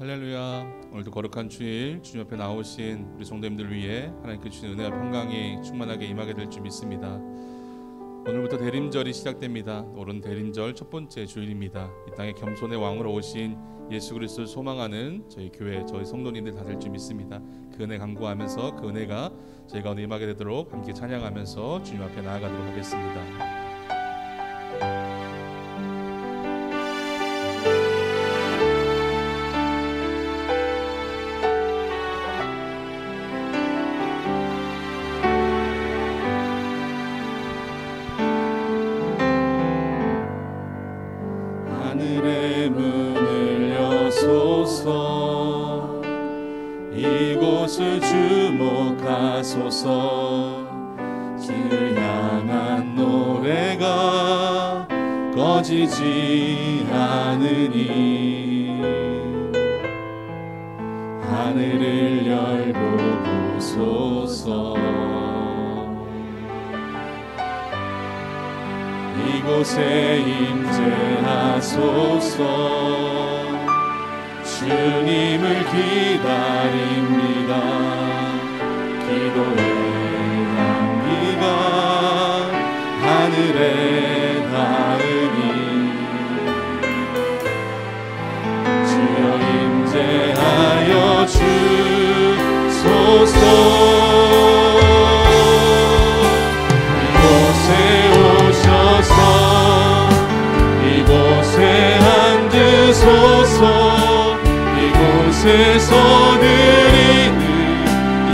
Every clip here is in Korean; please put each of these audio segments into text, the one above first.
할렐루야. 오늘도 거룩한 주일 주님 앞에 나오신 우리 성도님들 위해 하나님께 주신 은혜와 평강이 충만하게 임하게 될 줄 믿습니다. 오늘부터 대림절이 시작됩니다. 오른 대림절 첫 번째 주일입니다. 이 땅에 겸손의 왕으로 오신 예수 그리스도를 소망하는 저희 교회, 저희 성도님들 다 될 줄 믿습니다. 그 은혜 간구하면서 그 은혜가 저희 가운데 임하게 되도록 함께 찬양하면서 주님 앞에 나아가도록 하겠습니다. 하늘의 문을 여소서, 이곳을 주목하소서. 주를 향한 노래가 꺼지지 않으니 하늘을 열고 보소서. 이곳에 임재하소서. 주님을 기다립니다. 기도의 향기가 하늘에 닿으니 주여 임재하여 주소서. 이곳에 앉으소서. 이곳에서 드리는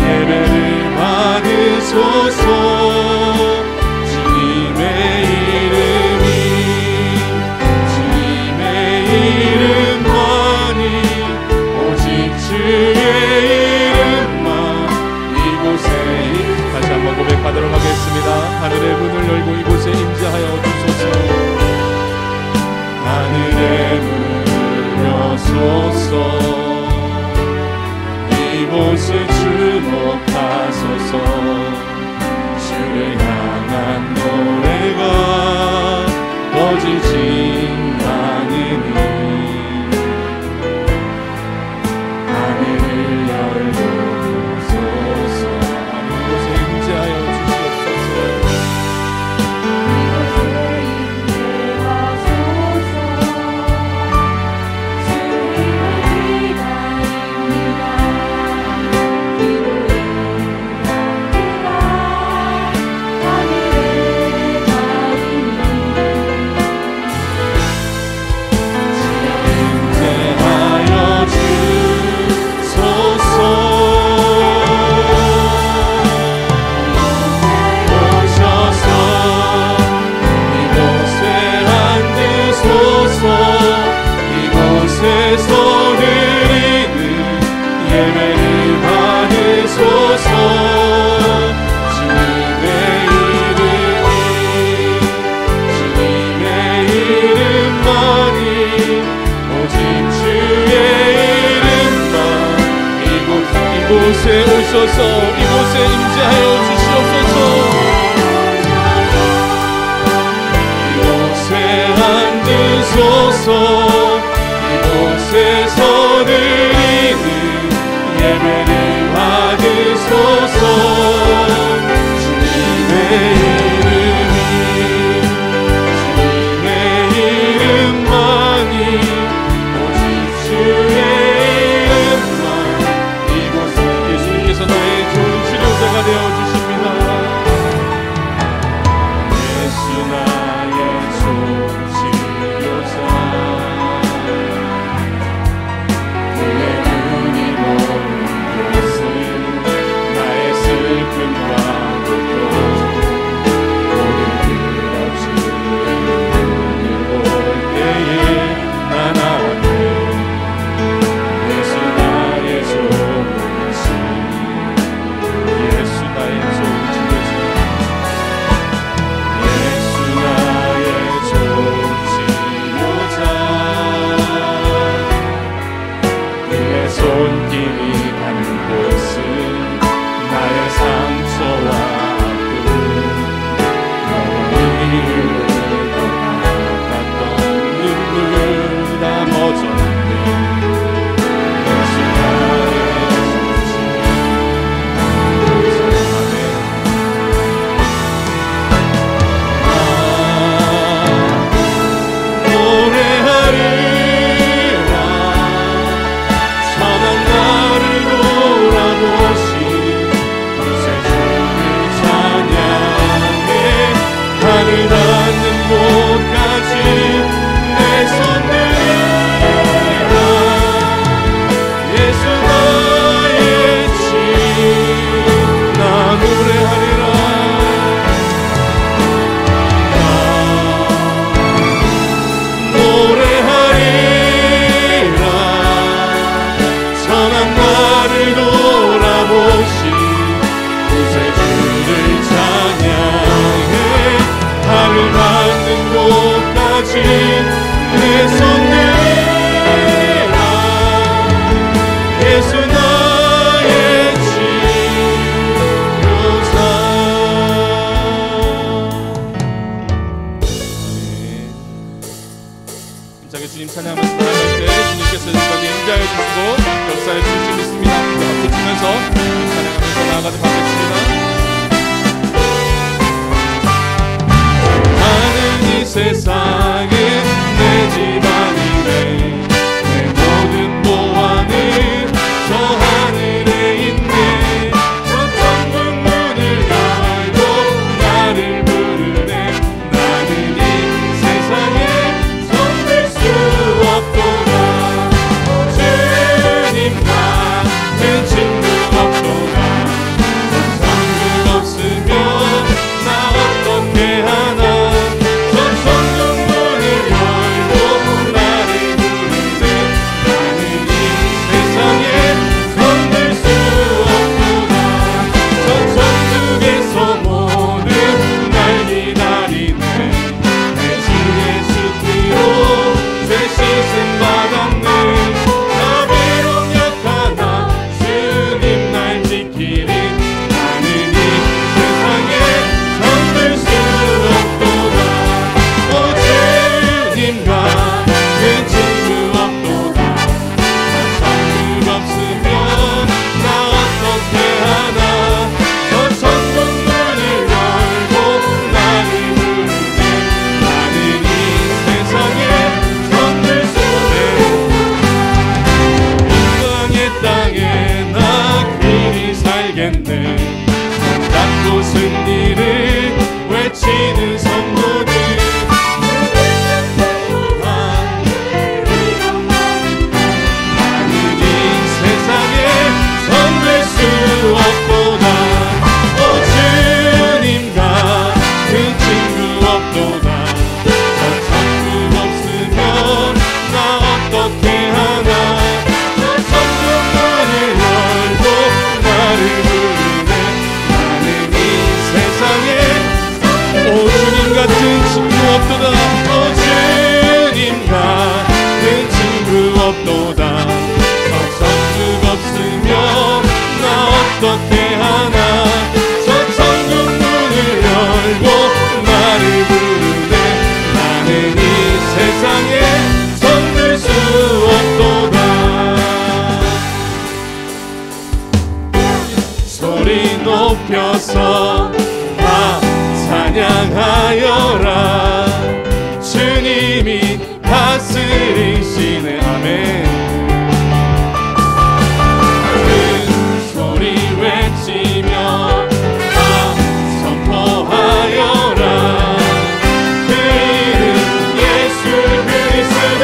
예배를 받으소서. 주님의 이름만이 오직 주의 이름만 이곳에. 다시 한번 고백하도록 하겠습니다. 하늘의 문을 열고 이곳에 임재하여 주소서. 하늘의 문을 여소서. 이곳을 주목하소서. 주를 향한 노래가 꺼지지 않으니 하늘을 열고 주소서. 이곳에 임재하여 주시옵소서. 이곳에 오셔서 이곳에 임재하여 주시옵소서. 이곳에 앉으소서. 이곳에서 드리는 예배를 받으소서. 주님의 이름만이 오직 주의 나의 좋은 치료자가 되어주십니다. 예수 나의 좋은 치료자. 찬양할 때 주님께서 여기까지 임재하여 주시고 역사해 주실 줄 믿습니다. 박수 치면서 찬양하면서 나아가도록 하겠습니다. 나는 이 세상에 내 집안이네, 내 모든 보화는 저 하늘에 있네. 저 천국 문을 열고 나를 부르네. 나는 이 세상에 손댈 수 없도다. 주님 같은 친구 없도다. 천국 없으면 나 어떻게 하나. 높여서 다 찬양하여라. 주님이 다스리시네. 아멘. 큰 소리 외치며 다 선포하여라. 그 이름 예수 그리스도.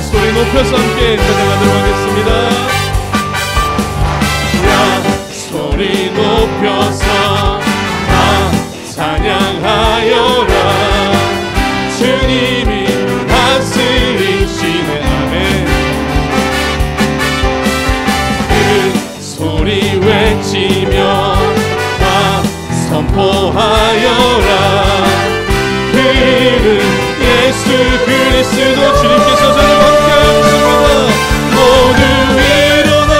소리 높여서 함께 찬양하도록 하겠습니다. 야 소리 높여서 다 찬양하여라. 주님이 다스리시네. 아멘. 그 소리 외치며 다 선포하여라. 그 이름 예수 그리스도. 주님께서 저를 함께하십니다. 모두 일어나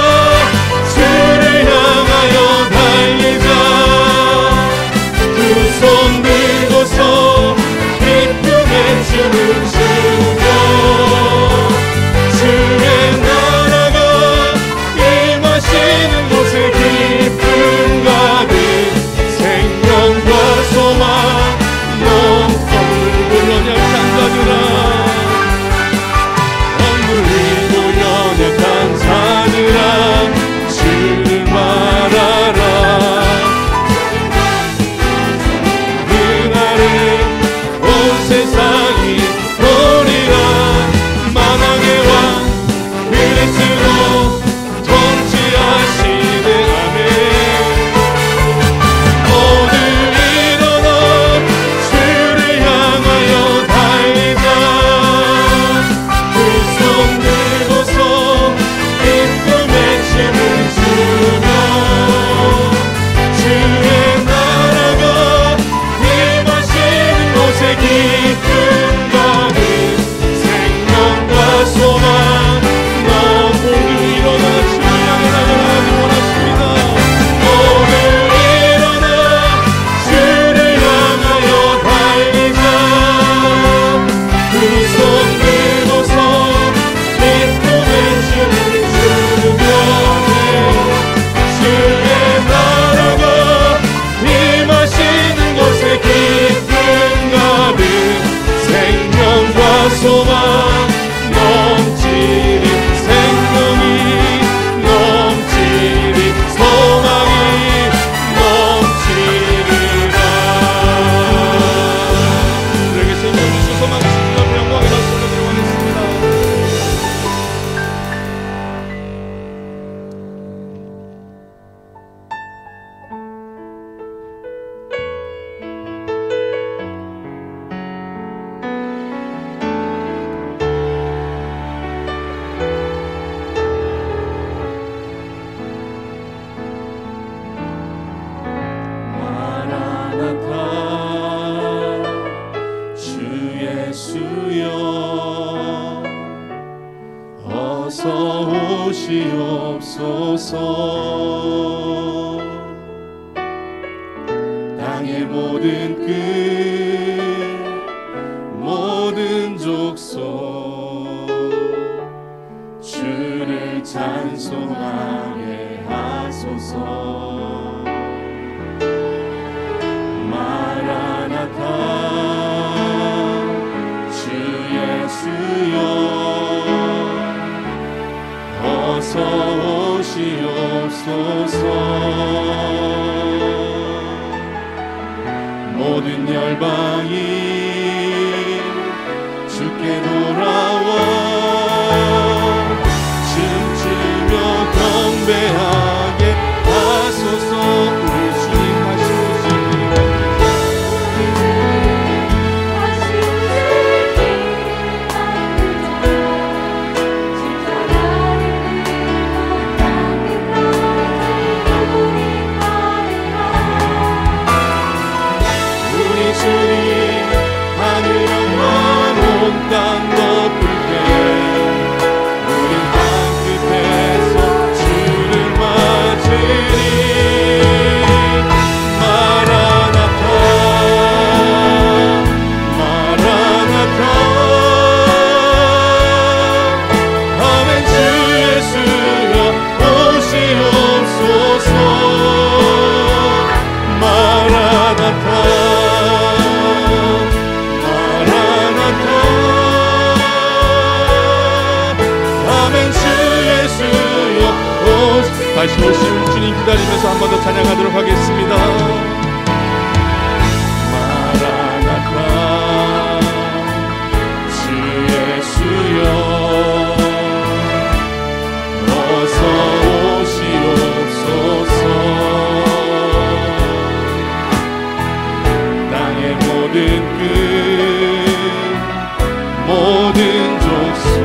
주를 향하여 달리자. 두 손 들고서 기쁨의 춤을 추며 주의 나라가 임하시는 곳에 기쁨 가득 생명과 소망 넘 물론 찬송하라. 모든 끝 모든 족속 주를 찬송하게 하소서. 마라나타 주 예수여 어서 오시옵소서. 모든 열방이 주께 돌아와 춤추며 경배하게 하소서. 우리 주님 다시 오시기를 우리 주님 하늘 영원 온 땅 덮을 때 우린 땅끝에서 주를 맞으리. 마라나타 마라나타 아멘. 주 예수여 오시옵소서. 마라나타 다시 오실 주님 기다리면서 한 번 더 찬양하도록 하겠습니다. 마라나타 주 예수여 어서 오시옵소서. 땅의 모든 끝 모든 족속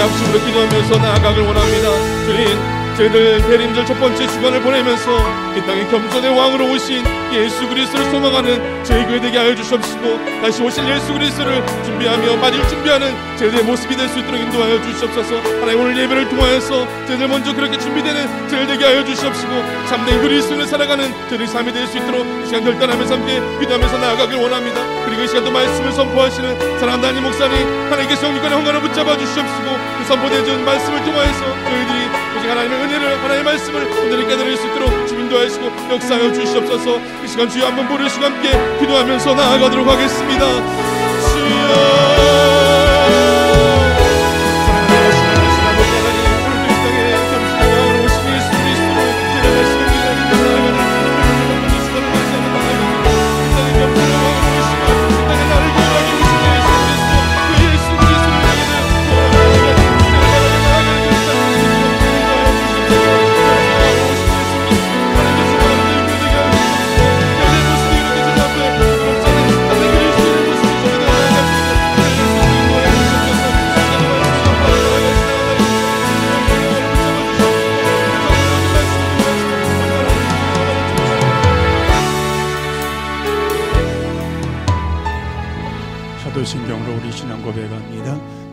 합심으로 기도하면서 나아가길 원합니다. 주님, 저희들 대림절 첫 번째 주간을 보내면서 이 땅에 겸손의 왕으로 오신 예수 그리스도를 소망하는 저희 교회 되게 하여 주시옵시고, 다시 오실 예수 그리스도를 준비하며 맞을 준비하는 저희들의 모습이 될 수 있도록 인도하여 주시옵소서. 하나님, 오늘 예배를 통하여서 저희들 먼저 그렇게 준비되는 저희들 되게 하여 주시옵시고, 참된 그리스도를 살아가는 저희들 삶이 될 수 있도록 이 시간 결단하면서 함께 기도하면서 나아가길 원합니다. 그리고 이 시간도 말씀을 선포하시는 사랑하는 담임 목사님, 하나님께 성육관의 헌관을 붙잡아 주시옵시고, 그 선포되어진 말씀을 통하여서 저희들이 오직 하나님의 은혜를, 하나님의 말씀을 오늘을 깨달을 수 있도록 주님 인도하시고 역사하여 주시옵소서. 이 시간 주여 한번 부르시고 함께 기도하면서 나아가도록 하겠습니다. 주여, 사랑하는 아버지 하나님, 오늘도 이 땅에 겸손한 왕으로 오신 예수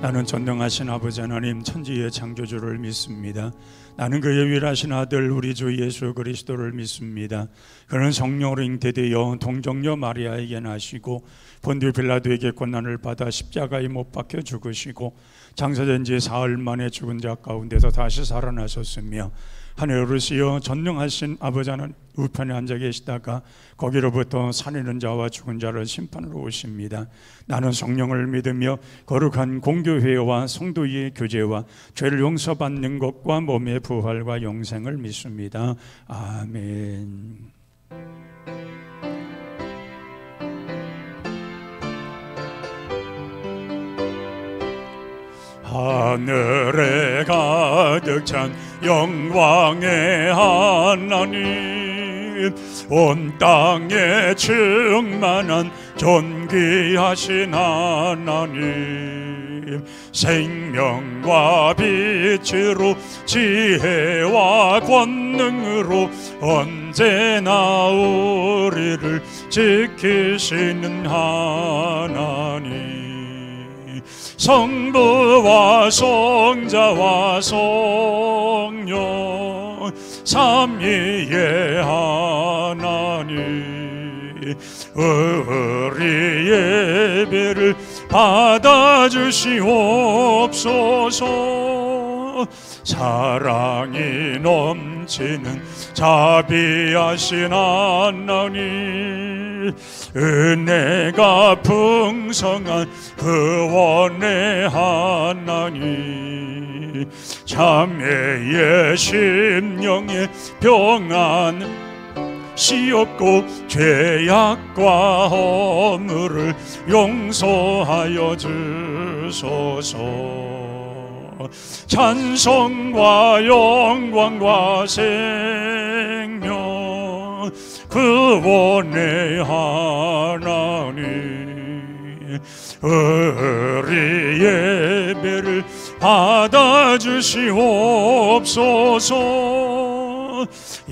나는 전능하신 아버지 하나님 천지의 창조주를 믿습니다. 나는 그의 유일하신 아들 우리 주 예수 그리스도를 믿습니다. 그는 성령으로 잉태되어 동정녀 마리아에게 나시고 본디오 빌라도에게 고난을 받아 십자가에 못 박혀 죽으시고 장사된 지 사흘 만에 죽은 자 가운데서 다시 살아나셨으며 하늘에 오르시어 전능하신 아버지 하나님 우편에 앉아 계시다가 거기로부터 살리는 자와 죽은 자를 심판으로 오십니다. 나는 성령을 믿으며 거룩한 공교회와 성도의 교제와 죄를 용서받는 것과 몸의 부활과 영생을 믿습니다. 아멘. 하늘에 가득 찬 영광의 하나님, 온 땅에 충만한 존귀하신 하나님, 생명과 빛으로 지혜와 권능으로 언제나 우리를 지키시는 하나님, 성부와 성자와 성령 삼위의 하나님, 우리 예배를 받아주시옵소서. 사랑이 넘치는 자비하신 하나님, 은혜가 풍성한 구원의 하나님, 자매의 심령의 평안 시옵고 죄악과 허물을 용서하여 주소서. 찬송과 영광과 생명 구원의 하나님, 우리 예배를 받아주시옵소서.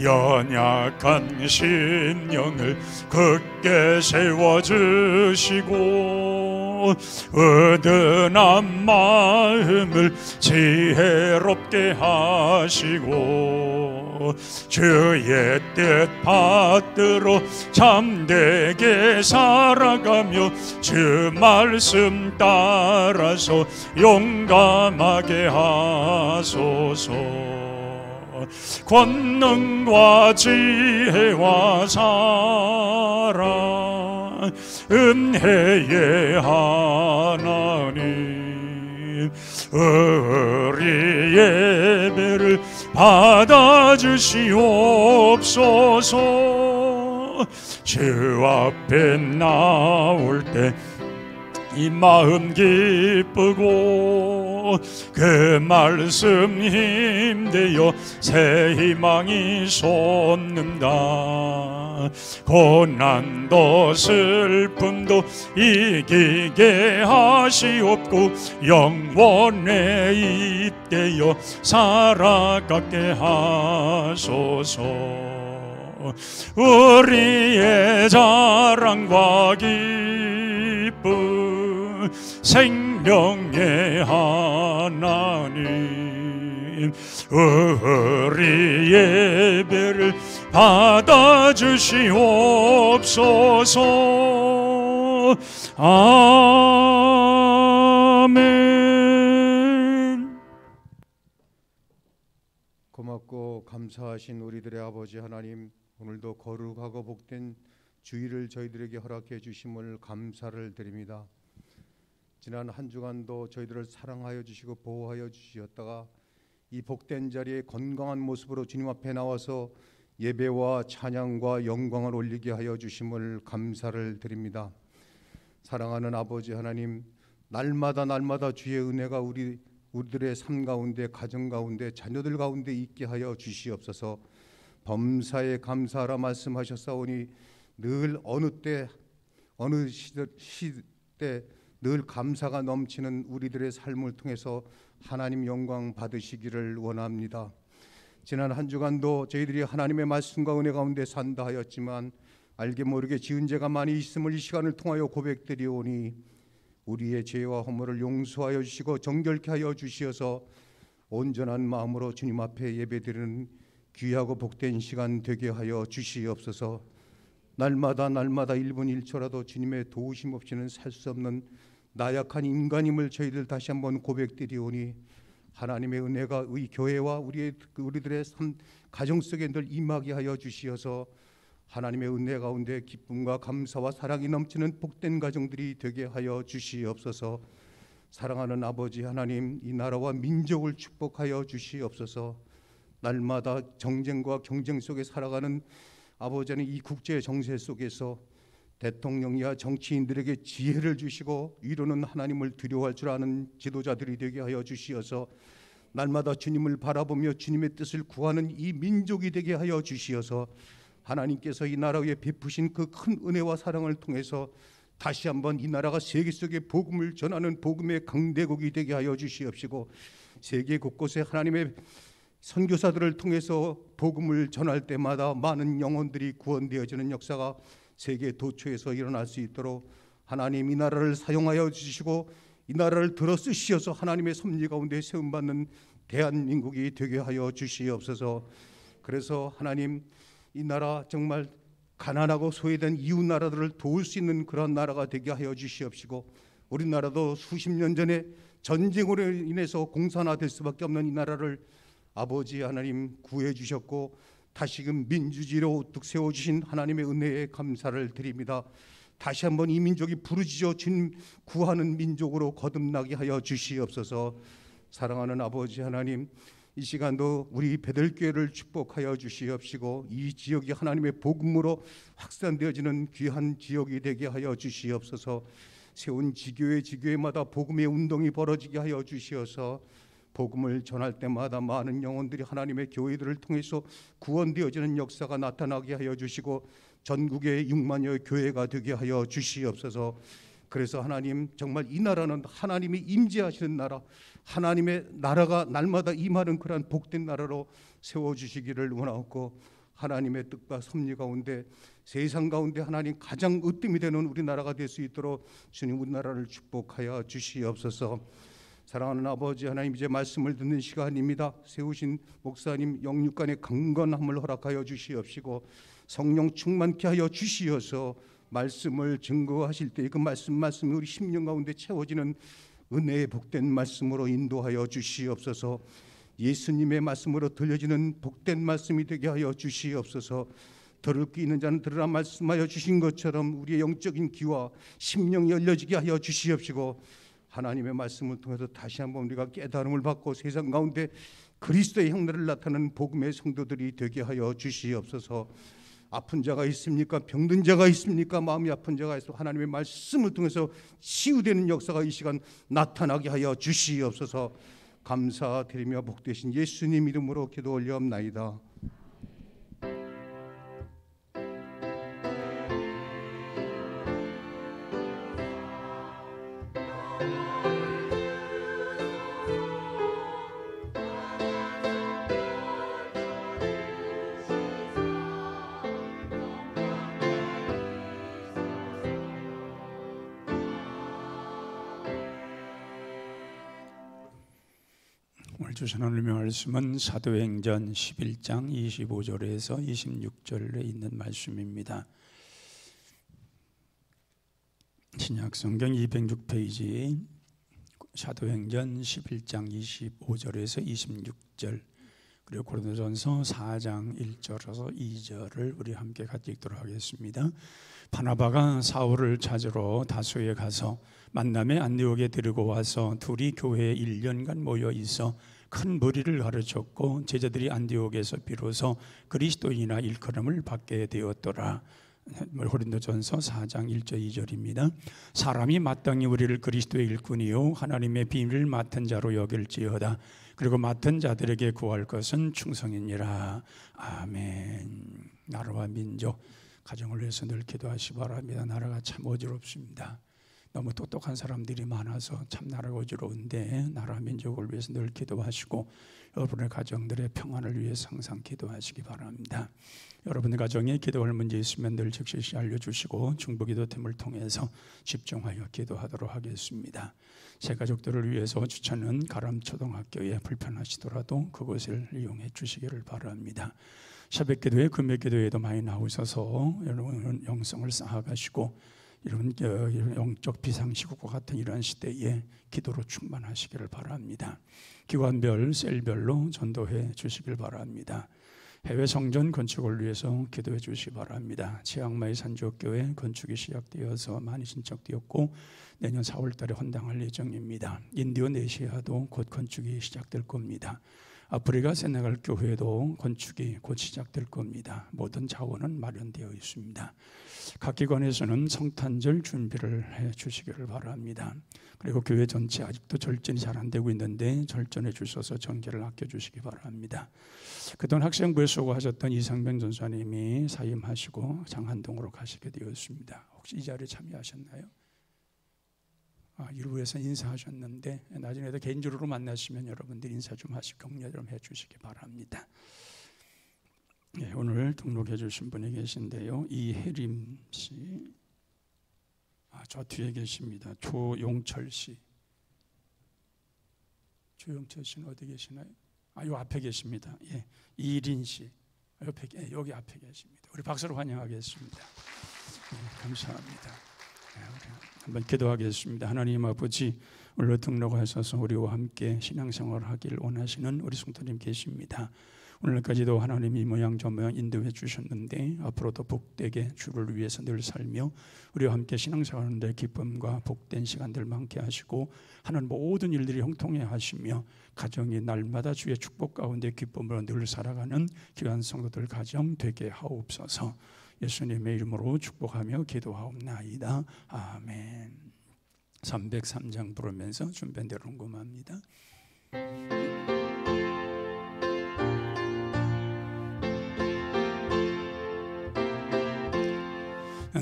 연약한 심령을 굳게 세워주시고 어두운 마음을 지혜롭게 하시고 주의 뜻 받들어 참되게 살아가며 주 말씀 따라서 용감하게 하소서. 권능과 지혜와 사랑 은혜의 하나님, 우리 예배를 받아주시옵소서. 주 앞에 나올 때 이 마음 기쁘고 그 말씀 힘되어 새 희망이 솟는다. 고난도 슬픔도 이기게 하시옵고 영원에 잇대어 살아가게 하소서. 우리의 자랑과 기쁨 생명의 하나님, 우리 예배를 받아주시옵소서. 아멘. 고맙고 감사하신 우리들의 아버지 하나님, 오늘도 거룩하고 복된 주일을 저희들에게 허락해 주심을 감사를 드립니다. 지난 한 주간도 저희들을 사랑하여 주시고 보호하여 주시었다가 이 복된 자리에 건강한 모습으로 주님 앞에 나와서 예배와 찬양과 영광을 올리게 하여 주심을 감사를 드립니다. 사랑하는 아버지 하나님, 날마다 주의 은혜가 우리들의 삶 가운데, 가정 가운데, 자녀들 가운데 있게 하여 주시옵소서. 범사에 감사하라 말씀하셨사오니 늘 어느 때 어느 시대 늘 감사가 넘치는 우리들의 삶을 통해서 하나님 영광 받으시기를 원합니다. 지난 한 주간도 저희들이 하나님의 말씀과 은혜 가운데 산다 하였지만 알게 모르게 지은 죄가 많이 있음을 이 시간을 통하여 고백드리오니 우리의 죄와 허물을 용서하여 주시고 정결케 하여 주시어서 온전한 마음으로 주님 앞에 예배드리는 귀하고 복된 시간 되게 하여 주시옵소서. 날마다 1분 1초라도 주님의 도우심 없이는 살 수 없는 나약한 인간임을 저희들 다시 한번 고백드리오니 하나님의 은혜가 이 교회와 우리들의 삶 가정 속에 늘 임하게 하여 주시어서 하나님의 은혜 가운데 기쁨과 감사와 사랑이 넘치는 복된 가정들이 되게 하여 주시옵소서. 사랑하는 아버지 하나님, 이 나라와 민족을 축복하여 주시옵소서. 날마다 정쟁과 경쟁 속에 살아가는 아버지는 이 국제 정세 속에서 대통령이야 정치인들에게 지혜를 주시고 위로는 하나님을 두려워할 줄 아는 지도자들이 되게 하여 주시어서 날마다 주님을 바라보며 주님의 뜻을 구하는 이 민족이 되게 하여 주시어서 하나님께서 이 나라 위에 베푸신 그 큰 은혜와 사랑을 통해서 다시 한번 이 나라가 세계 속에 복음을 전하는 복음의 강대국이 되게 하여 주시옵시고 세계 곳곳에 하나님의 선교사들을 통해서 복음을 전할 때마다 많은 영혼들이 구원되어지는 역사가 세계 도처에서 일어날 수 있도록 하나님 이 나라를 사용하여 주시고 이 나라를 들어 쓰시어서 하나님의 섭리 가운데 세움받는 대한민국이 되게 하여 주시옵소서. 그래서 하나님 이 나라 정말 가난하고 소외된 이웃 나라들을 도울 수 있는 그런 나라가 되게 하여 주시옵시고 우리나라도 수십 년 전에 전쟁으로 인해서 공산화될 수밖에 없는 이 나라를 아버지 하나님 구해 주셨고 다시금 민주주의로 우뚝 세워주신 하나님의 은혜에 감사를 드립니다. 다시 한번 이 민족이 부르짖어 주님 구하는 민족으로 거듭나게 하여 주시옵소서. 사랑하는 아버지 하나님, 이 시간도 우리 베들교회를 축복하여 주시옵시고 이 지역이 하나님의 복음으로 확산되어지는 귀한 지역이 되게 하여 주시옵소서. 세운 지교회마다 복음의 운동이 벌어지게 하여 주시어서 복음을 전할 때마다 많은 영혼들이 하나님의 교회들을 통해서 구원되어지는 역사가 나타나게 하여 주시고 전국의 6만여 교회가 되게 하여 주시옵소서. 그래서 하나님 정말 이 나라는 하나님이 임재하시는 나라, 하나님의 나라가 날마다 임하는 그러한 복된 나라로 세워주시기를 원하옵고 하나님의 뜻과 섭리 가운데 세상 가운데 하나님 가장 으뜸이 되는 우리나라가 될 수 있도록 주님 우리나라를 축복하여 주시옵소서. 사랑하는 아버지 하나님, 이제 말씀을 듣는 시간입니다. 세우신 목사님 영육간의 강건함을 허락하여 주시옵시고 성령 충만케 하여 주시어서 말씀을 증거하실 때 그 말씀이 우리 심령 가운데 채워지는 은혜의 복된 말씀으로 인도하여 주시옵소서. 예수님의 말씀으로 들려지는 복된 말씀이 되게 하여 주시옵소서. 들을 귀 있는 자는 들으라 말씀하여 주신 것처럼 우리의 영적인 귀와 심령이 열려지게 하여 주시옵시고 하나님의 말씀을 통해서 다시 한번 우리가 깨달음을 받고 세상 가운데 그리스도의 형례를 나타내는 복음의 성도들이 되게 하여 주시옵소서. 아픈 자가 있습니까? 병든 자가 있습니까? 마음이 아픈 자가 있어 하나님의 말씀을 통해서 치유되는 역사가 이 시간 나타나게 하여 주시옵소서. 감사드리며 복되신 예수님 이름으로 기도 올려옵나이다. 오늘 주신 하나님의 말씀은 사도행전 11장 25절에서 26절에 있는 말씀입니다. 신약성경 206페이지 사도행전 11장 25절에서 26절 그리고 고린도전서 4장 1절에서 2절을 우리 함께 같이 읽도록 하겠습니다. 바나바가 사울을 찾으러 다소에 가서 만남에 안디옥에 데리고 와서 둘이 교회에 1년간 모여 있어 큰 무리를 가르쳤고 제자들이 안디옥에서 비로소 그리스도인이나 일컬음을 받게 되었더라. 고린도전서 4장 1절 2절입니다. 사람이 마땅히 우리를 그리스도의 일꾼이요 하나님의 비밀을 맡은 자로 여길지어다. 그리고 맡은 자들에게 구할 것은 충성이니라. 아멘. 나라와 민족 가정을 위해서 늘 기도하시 바랍니다. 나라가 참 어지럽습니다. 너무 똑똑한 사람들이 많아서 참 나라가 어지러운데 나라 민족을 위해서 늘 기도하시고 여러분의 가정들의 평안을 위해서 항상 기도하시기 바랍니다. 여러분의 가정에 기도할 문제 있으면 늘 즉시 알려주시고 중보기도팀을 통해서 집중하여 기도하도록 하겠습니다. 제 가족들을 위해서 추천은 가람초등학교에 불편하시더라도 그곳을 이용해 주시기를 바랍니다. 새벽기도에 금요기도에도 많이 나오셔서 여러분 영성을 쌓아가시고 이런 영적 비상시국과 같은 이러한 시대에 기도로 충만하시기를 바랍니다. 기관별, 셀별로 전도해 주시길 바랍니다. 해외 성전 건축을 위해서 기도해 주시기 바랍니다. 치앙마이 산주교회 건축이 시작되어서 많이 신청되었고 내년 4월 달에 헌당할 예정입니다. 인도네시아도 곧 건축이 시작될 겁니다. 아프리카 세네갈 교회도 건축이 곧 시작될 겁니다. 모든 자원은 마련되어 있습니다. 각 기관에서는 성탄절 준비를 해 주시기를 바랍니다. 그리고 교회 전체 아직도 절전이 잘 안 되고 있는데 절전해 주셔서 전기를 아껴 주시기 바랍니다. 그동안 학생부에 수고하셨던 이상병 전사님이 사임하시고 장한동으로 가시게 되었습니다. 혹시 이 자리에 참여하셨나요? 일부에서 인사하셨는데 나중에도 개인적으로 만나시면 여러분들 인사 좀 하시고 격려 좀 해주시기 바랍니다. 네, 오늘 등록해 주신 분이 계신데요. 이혜림 씨, 저 뒤에 계십니다. 조용철 씨. 조용철 씨는 어디 계시나요? 요 앞에 계십니다. 예, 이린 씨 옆에, 여기 앞에 계십니다. 우리 박수로 환영하겠습니다. 네, 감사합니다. 네, 한번 기도하겠습니다. 하나님 아버지, 오늘 등록하셔서 우리와 함께 신앙생활을 하길 원하시는 우리 성도님 계십니다. 오늘까지도 하나님 이 모양 저 모양 인도해 주셨는데 앞으로도 복되게 주를 위해서 늘 살며 우리와 함께 신앙생활하는데 기쁨과 복된 시간들 많게 하시고 하는 모든 일들이 형통해 하시며 가정이 날마다 주의 축복 가운데 기쁨으로 늘 살아가는 귀한 성도들 가정 되게 하옵소서. 예수님의 이름으로 축복하며 기도하옵나이다. 아멘. 303장 부르면서 준비한 대로 궁금합니다.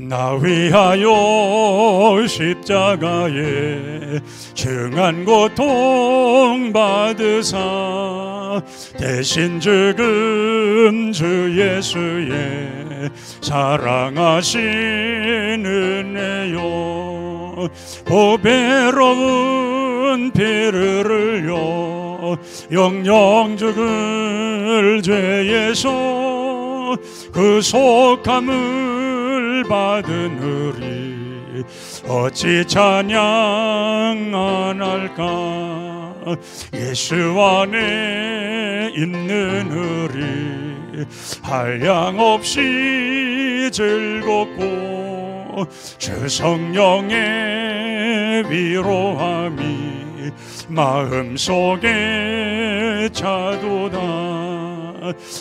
나 위하여 십자가에 중한 고통 받으사 대신 죽은 주 예수의 사랑하신 은혜요 보배로운 피를 흘려 영영 죽을 죄에서 그 속함을 받은 우리 어찌 찬양 안 할까. 예수 안에 있는 우리 한량없이 즐겁고 주 성령의 위로함이 마음속에 차도다.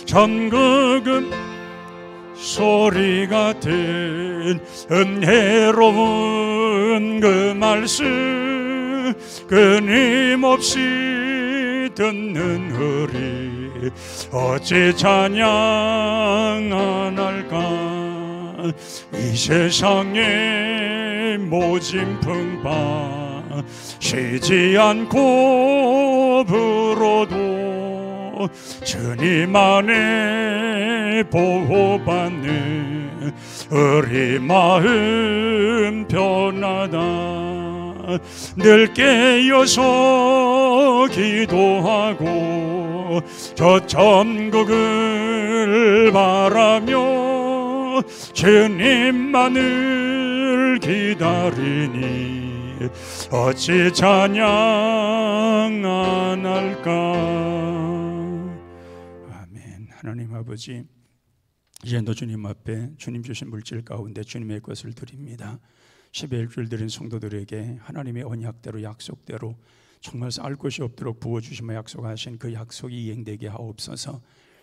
전국은 소리 같은 은혜로운 그 말씀 끊임없이 듣는 우리 어찌 찬양 안 할까. 이 세상의 모진 풍파 쉬지 않고 불어도 주님 안에 보호받는 우리 마음 편하다. 늘 깨어서 기도하고 저 천국을 바라며 주님만을 기다리니 어찌 찬양 안 할까. 하나님 아버지, 이제도 주님 앞에 주님 주신 물질 가운데 주님의 것을 드립니다. 11줄 드린 성도들에게 하나님의 언약대로 약속대로 정말 쌀 곳이 없도록 부어주시며 약속하신 그 약속이 이행되게 하옵소서.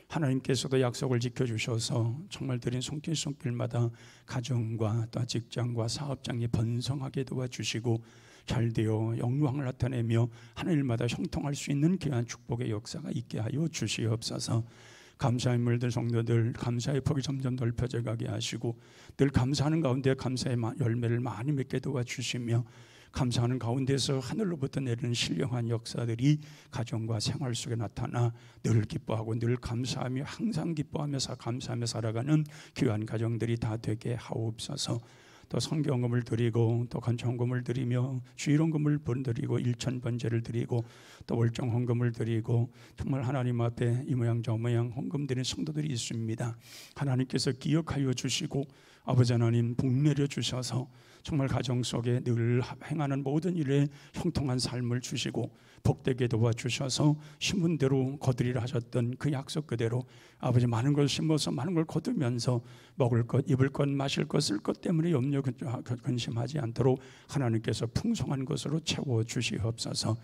하나님께서도 약속을 지켜주셔서 정말 드린 손길마다 가정과 또 직장과 사업장이 번성하게 도와주시고 잘되어 영광을 나타내며 하늘마다 형통할 수 있는 귀한 축복의 역사가 있게 하여 주시옵소서. 감사의 물들 성도들 감사의 폭이 점점 넓혀져 가게 하시고 늘 감사하는 가운데 감사의 열매를 많이 맺게 도와주시며 감사하는 가운데서 하늘로부터 내리는 신령한 역사들이 가정과 생활 속에 나타나 늘 기뻐하고 늘 감사하며 항상 기뻐하며 감사하며 살아가는 귀한 가정들이 다 되게 하옵소서. 또 성경금을 드리고 또 간청금을 드리며 주일원금을 드리고 일천번제를 드리고 또 월정헌금을 드리고 정말 하나님 앞에 이 모양 저 모양 헌금 드리는 성도들이 있습니다. 하나님께서 기억하여 주시고 아버지 하나님 복 내려 주셔서 정말 가정 속에 늘 행하는 모든 일에 형통한 삶을 주시고 복되게 도와주셔서 심은 대로 거두리라 하셨던 그 약속 그대로 아버지 많은 걸 심어서 많은 걸 거두면서 먹을 것, 입을 것, 마실 것, 쓸 것 때문에 염려 근심하지 않도록 하나님께서 풍성한 것으로 채워주시옵소서.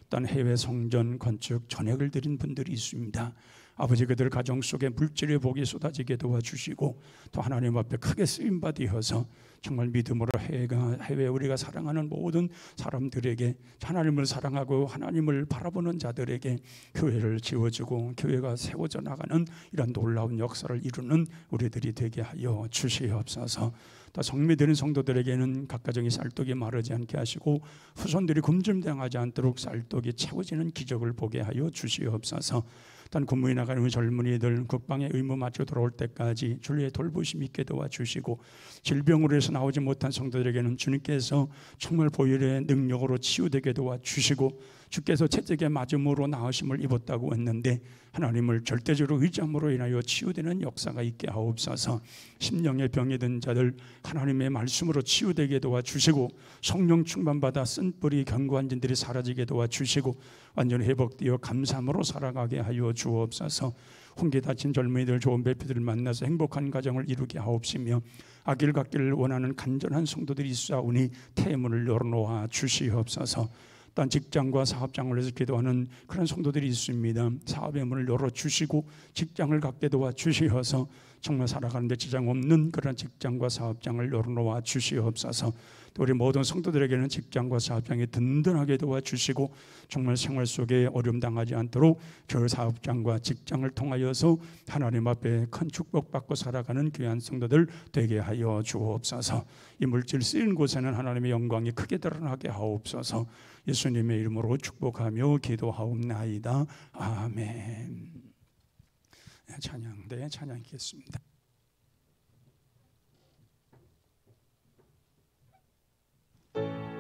또한 해외 성전 건축 전액을 드린 분들이 있습니다. 아버지 그들 가정 속에 물질의 복이 쏟아지게 도와주시고 또 하나님 앞에 크게 쓰임받으셔서 정말 믿음으로 해외 우리가 사랑하는 모든 사람들에게 하나님을 사랑하고 하나님을 바라보는 자들에게 교회를 지어주고 교회가 세워져 나가는 이런 놀라운 역사를 이루는 우리들이 되게 하여 주시옵소서. 또 성미드린 성도들에게는 각 가정이 쌀떡이 마르지 않게 하시고 후손들이 굶주림당하지 않도록 쌀떡이 채워지는 기적을 보게 하여 주시옵소서. 단 군무에 나가는 젊은이들 국방의 의무 마치고 돌아올 때까지 주의 돌보심 있게 도와주시고 질병으로 해서 나오지 못한 성도들에게는 주님께서 정말 보혈의 능력으로 치유되게 도와주시고 주께서 채찍에 맞음으로 나으심을 입었다고 했는데 하나님을 절대적으로 의지함으로 인하여 치유되는 역사가 있게 하옵소서. 심령의 병이 든 자들 하나님의 말씀으로 치유되게 도와주시고 성령 충만받아 쓴뿌리 견고한 진들이 사라지게 도와주시고 완전히 회복되어 감사함으로 살아가게 하여 주옵소서. 홍기 다친 젊은이들 좋은 배필들을 만나서 행복한 가정을 이루게 하옵시며 아기를 갖기를 원하는 간절한 성도들이 있사오니 태문을 열어놓아 주시옵소서. 딴 직장과 사업장을 위해서 기도하는 그런 성도들이 있습니다. 사업의 문을 열어주시고 직장을 갖게 도와주시어서 정말 살아가는 데 지장 없는 그런 직장과 사업장을 열어놓아 주시옵소서. 또 우리 모든 성도들에게는 직장과 사업장이 든든하게 도와주시고 정말 생활 속에 어려움 당하지 않도록 그 사업장과 직장을 통하여서 하나님 앞에 큰 축복받고 살아가는 귀한 성도들 되게 하여 주옵소서. 이 물질 쓰이는 곳에는 하나님의 영광이 크게 드러나게 하옵소서. 예수님의 이름으로 축복하며 기도하옵나이다. 아멘. 찬양대 찬양하겠습니다. 주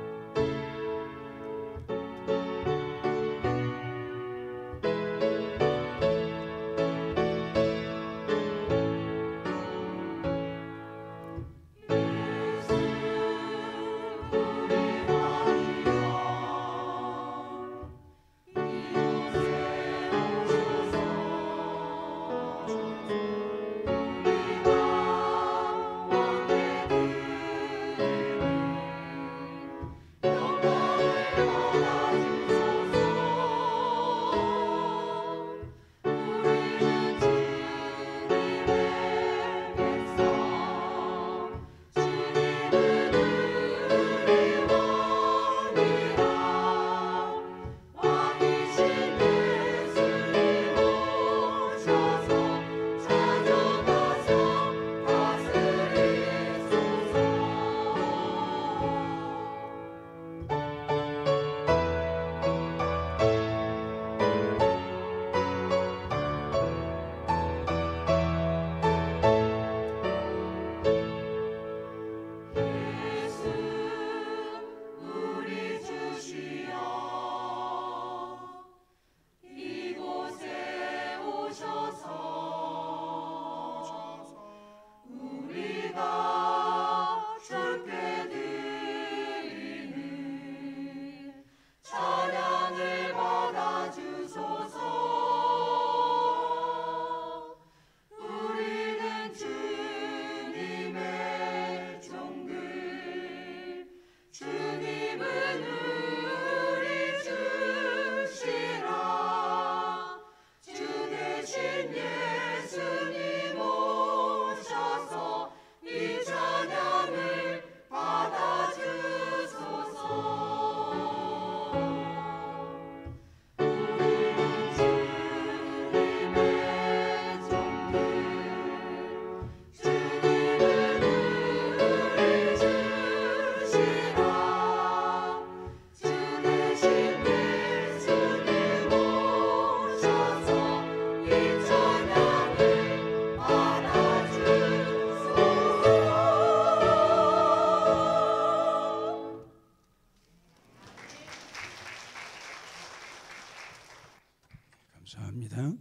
감사합니다.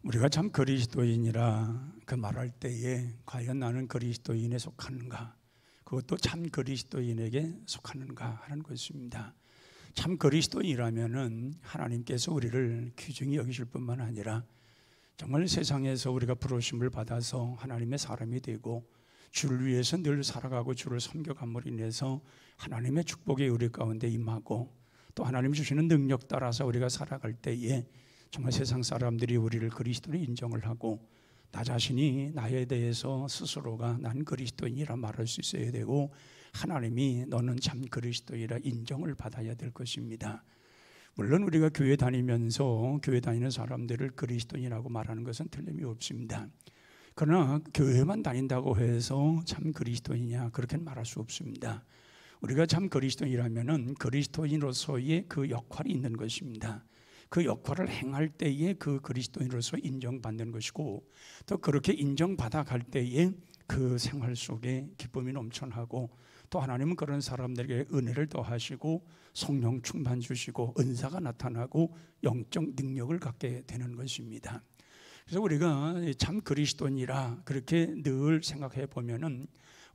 우리가 참 그리스도인이라 그 말할 때에 과연 나는 그리스도인에 속하는가, 그것도 참 그리스도인에게 속하는가 하는 것입니다. 참 그리스도인이라면은 하나님께서 우리를 귀중히 여기실 뿐만 아니라 정말 세상에서 우리가 부르심을 받아서 하나님의 사람이 되고 주를 위해서 늘 살아가고 주를 섬겨감으로 인해서 하나님의 축복이 우리 가운데 임하고 또 하나님 주시는 능력 따라서 우리가 살아갈 때에 정말 세상 사람들이 우리를 그리스도로 인정을 하고 나 자신이 나에 대해서 스스로가 난 그리스도인이라 말할 수 있어야 되고 하나님이 너는 참 그리스도인이라 인정을 받아야 될 것입니다. 물론 우리가 교회 다니면서 교회 다니는 사람들을 그리스도인이라고 말하는 것은 틀림이 없습니다. 그러나 교회만 다닌다고 해서 참 그리스도인이냐 그렇게는 말할 수 없습니다. 우리가 참 그리스도인이라면은 그리스도인으로서의 그 역할이 있는 것입니다. 그 역할을 행할 때에 그 그리스도인으로서 인정받는 것이고 또 그렇게 인정받아 갈 때에 그 생활 속에 기쁨이 넘쳐나고 또 하나님은 그런 사람들에게 은혜를 더하시고 성령 충만 주시고 은사가 나타나고 영적 능력을 갖게 되는 것입니다. 그래서 우리가 참 그리스도인이라 그렇게 늘 생각해 보면은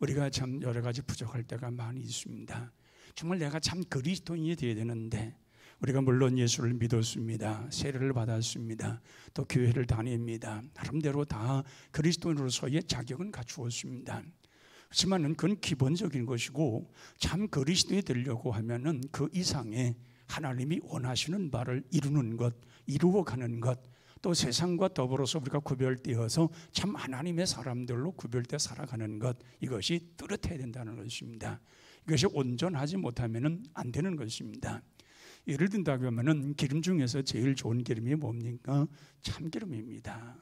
우리가 참 여러 가지 부족할 때가 많이 있습니다. 정말 내가 참 그리스도인이 되어야 되는데 우리가 물론 예수를 믿었습니다. 세례를 받았습니다. 또 교회를 다닙니다. 나름대로 다 그리스도인으로서의 자격은 갖추었습니다. 하지만은 그건 기본적인 것이고 참 그리스도인이 되려고 하면은 그 이상의 하나님이 원하시는 바를 이루는 것, 이루어가는 것, 또 세상과 더불어서 우리가 구별되어서 참 하나님의 사람들로 구별되어 살아가는 것, 이것이 뚜렷해야 된다는 것입니다. 이것이 온전하지 못하면은 안 되는 것입니다. 예를 든다고 하면은 기름 중에서 제일 좋은 기름이 뭡니까? 참기름입니다.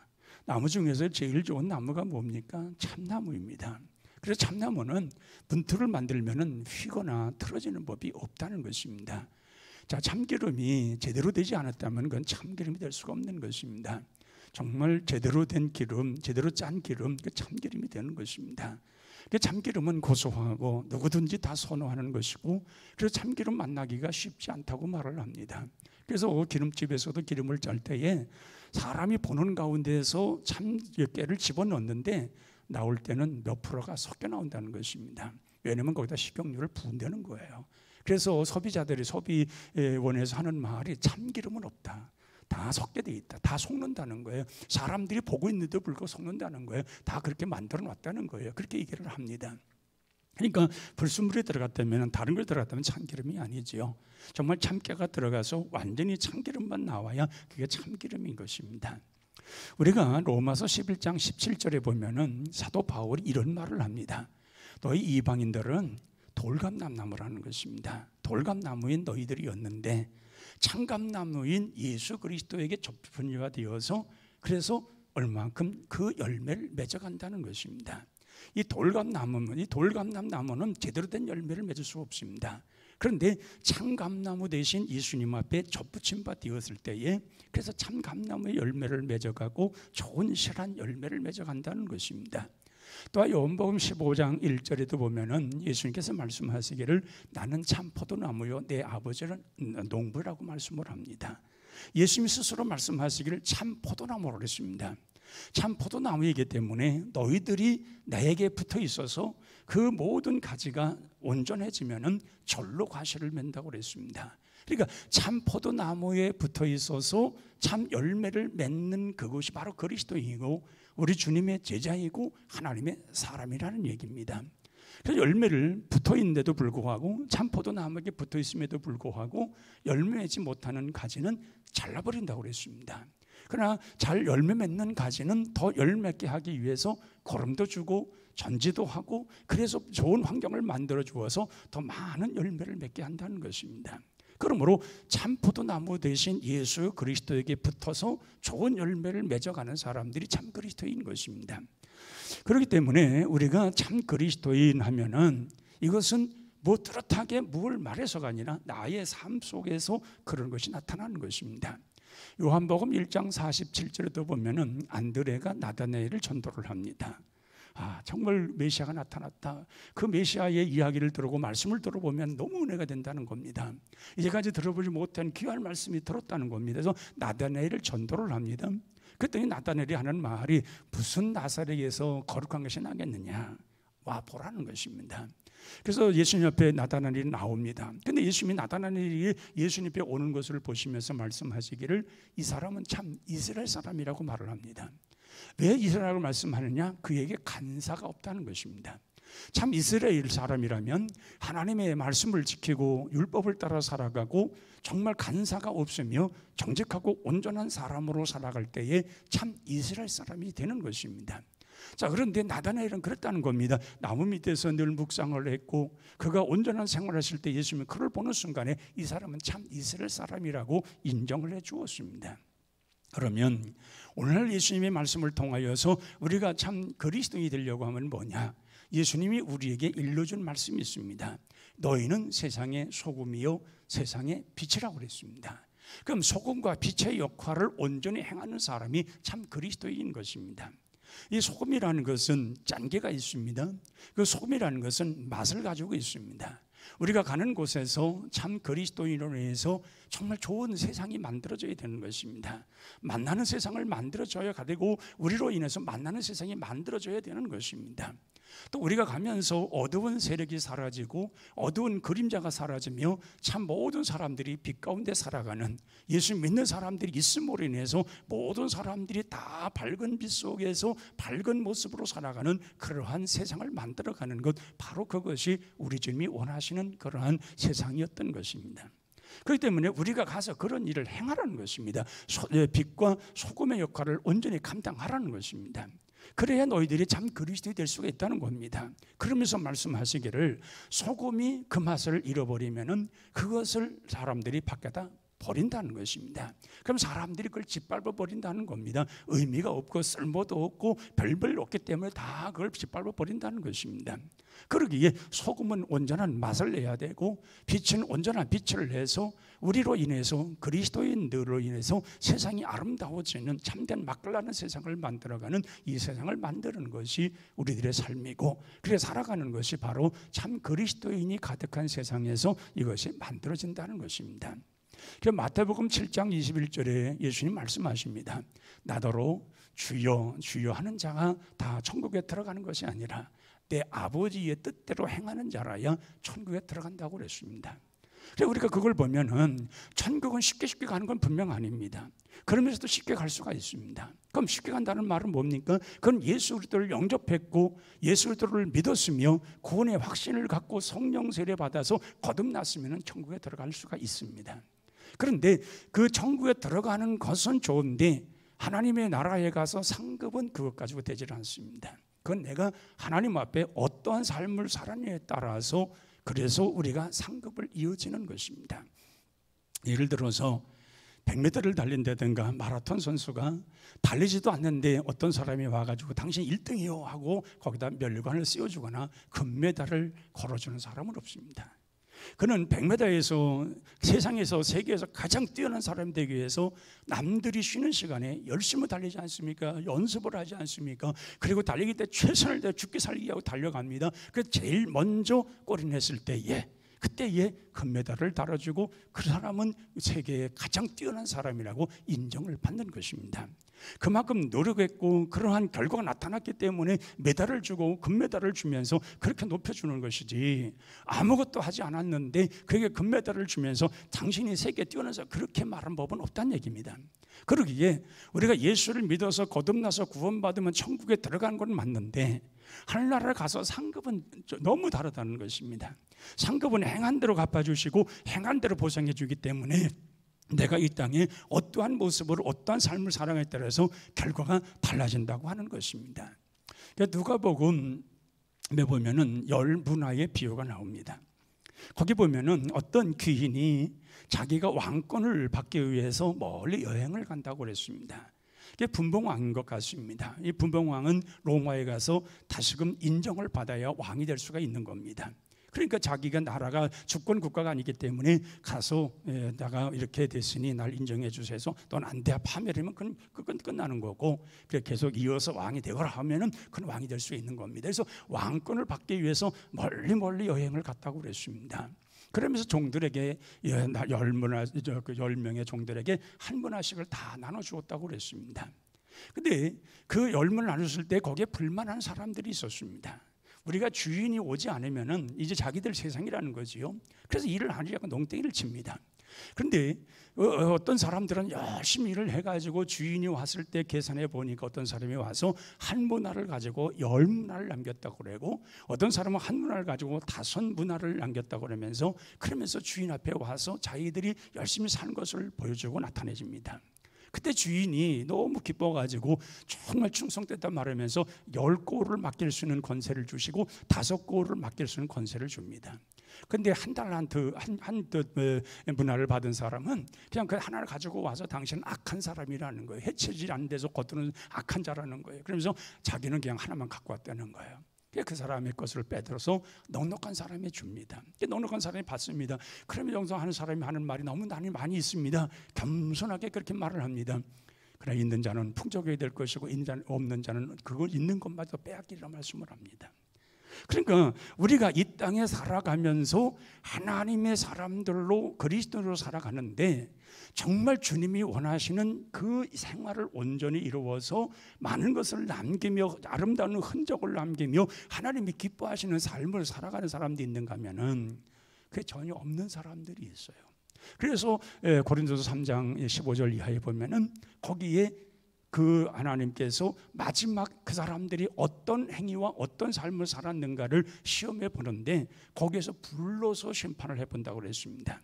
나무 중에서 제일 좋은 나무가 뭡니까? 참나무입니다. 그래서 참나무는 분투를 만들면은 휘거나 틀어지는 법이 없다는 것입니다. 자, 참기름이 제대로 되지 않았다면 그건 참기름이 될 수가 없는 것입니다. 정말 제대로 된 기름, 제대로 짠 기름, 그 참기름이 되는 것입니다. 참기름은 고소하고 누구든지 다 선호하는 것이고 그래서 참기름 만나기가 쉽지 않다고 말을 합니다. 그래서 기름집에서도 기름을 짤 때에 사람이 보는 가운데에서 참깨를 집어넣는데 나올 때는 몇 프로가 섞여 나온다는 것입니다. 왜냐하면 거기다 식용유를 부은다는 거예요. 그래서 소비자들이 소비원에서 하는 말이 참기름은 없다. 다 섞여 돼 있다. 다 속는다는 거예요. 사람들이 보고 있는데도 불구하고 속는다는 거예요. 다 그렇게 만들어 놨다는 거예요. 그렇게 얘기를 합니다. 그러니까 불순물이 들어갔다면 다른 걸 들어갔다면 참기름이 아니지요. 정말 참깨가 들어가서 완전히 참기름만 나와야 그게 참기름인 것입니다. 우리가 로마서 11장 17절에 보면은 사도 바울이 이런 말을 합니다. 너희 이방인들은 돌감나무라는 것입니다. 돌감나무인 너희들이었는데 참감나무인 예수 그리스도에게 접붙이가 되어서 그래서 얼만큼 그 열매를 맺어간다는 것입니다. 이 돌감나무는 제대로 된 열매를 맺을 수 없습니다. 그런데 참감나무 대신 예수님 앞에 접붙임 바 되었을 때에 그래서 참감나무의 열매를 맺어가고 좋은 실한 열매를 맺어간다는 것입니다. 또 요한복음 15장 1절에도 보면은 예수님께서 말씀하시기를 나는 참 포도나무요 내 아버지는 농부라고 말씀을 합니다. 예수님 스스로 말씀하시기를 참 포도나무라고 그랬습니다. 참 포도나무이기 때문에 너희들이 나에게 붙어 있어서 그 모든 가지가 온전해지면은 절로 과실을 맺는다고 그랬습니다. 그러니까 참 포도나무에 붙어 있어서 참 열매를 맺는 그것이 바로 그리스도이고 우리 주님의 제자이고 하나님의 사람이라는 얘기입니다. 그래서 열매를 붙어 있는데도 불구하고 참 포도나무에 붙어 있음에도 불구하고 열매 맺지 못하는 가지는 잘라버린다고 그랬습니다. 그러나 잘 열매 맺는 가지는 더 열매 맺게 하기 위해서 거름도 주고 전지도 하고 그래서 좋은 환경을 만들어 주어서 더 많은 열매를 맺게 한다는 것입니다. 그러므로 참 포도나무 대신 예수 그리스도에게 붙어서 좋은 열매를 맺어가는 사람들이 참 그리스도인 것입니다. 그렇기 때문에 우리가 참 그리스도인 하면은 이것은 뭐 뚜렷하게 뭘 말해서가 아니라 나의 삶 속에서 그런 것이 나타나는 것입니다. 요한복음 1장 47절에도 보면은 안드레가 나다나엘을 전도를 합니다. 정말 메시아가 나타났다. 그 메시아의 이야기를 들어보고 말씀을 들어보면 너무 은혜가 된다는 겁니다. 이제까지 들어보지 못한 귀한 말씀이 들었다는 겁니다. 그래서 나다나엘을 전도를 합니다. 그랬더니 나다나엘이 하는 말이 무슨 나사렛에서 거룩한 것이 나겠느냐, 와 보라는 것입니다. 그래서 예수님 옆에 나다나엘이 나옵니다. 근데 예수님이 나다나엘이 예수님 옆에 오는 것을 보시면서 말씀하시기를 이 사람은 참 이스라엘 사람이라고 말을 합니다. 왜 이스라엘을 말씀하느냐? 그에게 간사가 없다는 것입니다. 참 이스라엘 사람이라면 하나님의 말씀을 지키고 율법을 따라 살아가고 정말 간사가 없으며 정직하고 온전한 사람으로 살아갈 때에 참 이스라엘 사람이 되는 것입니다. 자, 그런데 나다나엘은 그랬다는 겁니다. 나무 밑에서 늘 묵상을 했고 그가 온전한 생활을 했을 때 예수님이 그를 보는 순간에 이 사람은 참 이스라엘 사람이라고 인정을 해 주었습니다. 그러면 오늘 예수님의 말씀을 통하여서 우리가 참 그리스도인이 되려고 하면 뭐냐? 예수님이 우리에게 일러준 말씀이 있습니다. 너희는 세상의 소금이요 세상의 빛이라고 그랬습니다. 그럼 소금과 빛의 역할을 온전히 행하는 사람이 참 그리스도인인 것입니다. 이 소금이라는 것은 짠기가 있습니다. 그 소금이라는 것은 맛을 가지고 있습니다. 우리가 가는 곳에서 참 그리스도인으로 인해서 정말 좋은 세상이 만들어져야 되는 것입니다. 만나는 세상을 만들어줘야 되고 우리로 인해서 만나는 세상이 만들어져야 되는 것입니다. 또 우리가 가면서 어두운 세력이 사라지고 어두운 그림자가 사라지며 참 모든 사람들이 빛 가운데 살아가는, 예수 믿는 사람들이 있음으로 인해서 모든 사람들이 다 밝은 빛 속에서 밝은 모습으로 살아가는 그러한 세상을 만들어가는 것, 바로 그것이 우리 주님이 원하시는 그러한 세상이었던 것입니다. 그렇기 때문에 우리가 가서 그런 일을 행하라는 것입니다. 빛과 소금의 역할을 온전히 감당하라는 것입니다. 그래야 너희들이 참 그리스도인이 될 수가 있다는 겁니다. 그러면서 말씀하시기를 소금이 그 맛을 잃어버리면은 그것을 사람들이 밖에다 버린다는 것입니다. 그럼 사람들이 그걸 짓밟아 버린다는 겁니다. 의미가 없고 쓸모도 없고 별별 없기 때문에 다 그걸 짓밟아 버린다는 것입니다. 그러기에 소금은 온전한 맛을 내야 되고 빛은 온전한 빛을 내서 우리로 인해서 그리스도인들로 인해서 세상이 아름다워지는 참된 맛깔나는 세상을 만들어가는 이 세상을 만드는 것이 우리들의 삶이고, 그래 살아가는 것이 바로 참 그리스도인이 가득한 세상에서 이것이 만들어진다는 것입니다. 마태복음 7장 21절에 예수님 말씀하십니다. 나더러 주여 주여 하는 자가 다 천국에 들어가는 것이 아니라 내 아버지의 뜻대로 행하는 자라야 천국에 들어간다고 그랬습니다. 그래서 우리가 그걸 보면은 천국은 쉽게 가는 건 분명 아닙니다. 그러면서도 쉽게 갈 수가 있습니다. 그럼 쉽게 간다는 말은 뭡니까? 그건 예수 그리스도를 영접했고 예수 그리스도를 믿었으며 구원의 확신을 갖고 성령 세례 받아서 거듭났으면 천국에 들어갈 수가 있습니다. 그런데 그 천국에 들어가는 것은 좋은데 하나님의 나라에 가서 상급은 그것 가지고 되질 않습니다. 그건 내가 하나님 앞에 어떠한 삶을 살았냐에 따라서 그래서 우리가 상급을 이어지는 것입니다. 예를 들어서 100m를 달린다든가 마라톤 선수가 달리지도 않는데 어떤 사람이 와가지고 당신 1등이요 하고 거기다 멸관을 씌워주거나 금메달을 걸어주는 사람은 없습니다. 그는 100m에서 세상에서 세계에서 가장 뛰어난 사람이 되기 위해서 남들이 쉬는 시간에 열심히 달리지 않습니까? 연습을 하지 않습니까? 그리고 달리기 때 최선을 다해 죽기 살기 하고 달려갑니다. 그래서 제일 먼저 골이 냈을 때에 그때에 금메달을 달아주고 그 사람은 세계의 가장 뛰어난 사람이라고 인정을 받는 것입니다. 그만큼 노력했고 그러한 결과가 나타났기 때문에 메달을 주고 금메달을 주면서 그렇게 높여주는 것이지, 아무것도 하지 않았는데 그에게 금메달을 주면서 당신이 세계에 뛰어나서 그렇게 말한 법은 없다는 얘기입니다. 그러기에 우리가 예수를 믿어서 거듭나서 구원받으면 천국에 들어가는 건 맞는데 하늘나라를 가서 상급은 너무 다르다는 것입니다. 상급은 행한 대로 갚아주시고 행한 대로 보상해 주기 때문에 내가 이 땅에 어떠한 모습으로 어떠한 삶을 살아가에 따라서 결과가 달라진다고 하는 것입니다. 누가복음에 보면은 열 문화의 비유가 나옵니다. 거기 보면은 어떤 귀인이 자기가 왕권을 받기 위해서 멀리 여행을 간다고 그랬습니다. 이게 분봉왕인 것 같습니다. 이 분봉왕은 로마에 가서 다시금 인정을 받아야 왕이 될 수가 있는 겁니다. 그러니까 자기가 나라가 주권 국가가 아니기 때문에 가서 내가 이렇게 됐으니 날 인정해 주세요. 넌 안 돼. 파멸이면 그건 끝나는 거고, 그래 계속 이어서 왕이 되거라 하면은 그건 왕이 될 수 있는 겁니다. 그래서 왕권을 받기 위해서 멀리 여행을 갔다고 그랬습니다. 그러면서 종들에게 10명의 종들에게 한 문화씩을 다 나눠주었다고 그랬습니다. 근데 그 10문을 나눴을 때 거기에 불만한 사람들이 있었습니다. 우리가 주인이 오지 않으면은 이제 자기들 세상이라는 거지요. 그래서 일을 하려고 농땡이를 칩니다. 그런데 어떤 사람들은 열심히 일을 해가지고 주인이 왔을 때 계산해 보니까 어떤 사람이 와서 한 문화를 가지고 10문화를 남겼다고 그러고, 어떤 사람은 한 문화를 가지고 5문화를 남겼다고 그러면서 주인 앞에 와서 자기들이 열심히 산 것을 보여주고 나타내집니다. 그때 주인이 너무 기뻐가지고 정말 충성됐단 말하면서 10고를 맡길 수 있는 권세를 주시고 5고를 맡길 수 있는 권세를 줍니다. 근데 한 문화를 받은 사람은 그냥 그 하나를 가지고 와서 당신은 악한 사람이라는 거예요. 해치지 않는 데서 겉으로는 악한 자라는 거예요. 그러면서 자기는 그냥 하나만 갖고 왔다는 거예요. 그 사람의 것을 빼들어서 넉넉한 사람이 줍니다. 넉넉한 사람이 받습니다. 그러면 영성하는 사람이 하는 말이 너무 많이 있습니다. 겸손하게 그렇게 말을 합니다. 그러나 있는 자는 풍족해야 될 것이고 없는 자는 그걸 있는 것마저 빼앗기리라 말씀을 합니다. 그러니까 우리가 이 땅에 살아가면서 하나님의 사람들로 그리스도로 살아가는데 정말 주님이 원하시는 그 생활을 온전히 이루어서 많은 것을 남기며 아름다운 흔적을 남기며 하나님이 기뻐하시는 삶을 살아가는 사람들이 있는가 하면은 그게 전혀 없는 사람들이 있어요. 그래서 고린도서 3장 15절 이하에 보면은 거기에 그 하나님께서 마지막 그 사람들이 어떤 행위와 어떤 삶을 살았는가를 시험해 보는데 거기에서 불로서 심판을 해본다고 그랬습니다.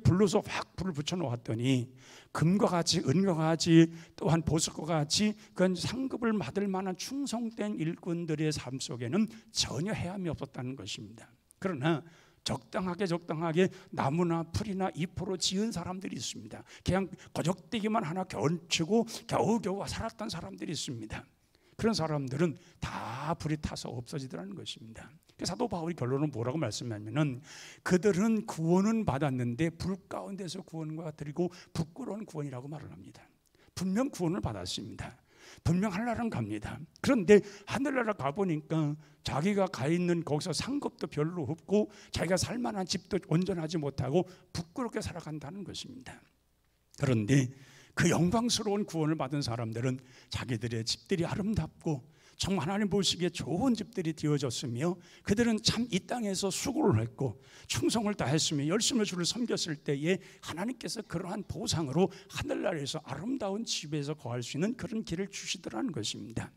불로서 확 불을 붙여 놓았더니 금과 같이 은과 같이 또한 보석과 같이 그런 상급을 받을 만한 충성된 일꾼들의 삶 속에는 전혀 해함이 없었다는 것입니다. 그러나 적당하게 나무나 풀이나 잎으로 지은 사람들이 있습니다. 그냥 거적대기만 하나 견치고 겨우겨우 살았던 사람들이 있습니다. 그런 사람들은 다 불이 타서 없어지더라는 것입니다. 사도 바울이 결론은 뭐라고 말씀하냐면은 그들은 구원은 받았는데 불 가운데서 구원과 드리고 부끄러운 구원이라고 말을 합니다. 분명 구원을 받았습니다. 분명 하늘나라는 갑니다. 그런데 하늘나라 가보니까 자기가 가 있는 거기서 상급도 별로 없고 자기가 살만한 집도 온전하지 못하고 부끄럽게 살아간다는 것입니다. 그런데 그 영광스러운 구원을 받은 사람들은 자기들의 집들이 아름답고 정말 하나님 보시기에 좋은 집들이 되어졌으며 그들은 참 이 땅에서 수고를 했고 충성을 다했으며 열심히 주를 섬겼을 때에 하나님께서 그러한 보상으로 하늘나라에서 아름다운 집에서 거할 수 있는 그런 길을 주시더라는 것입니다.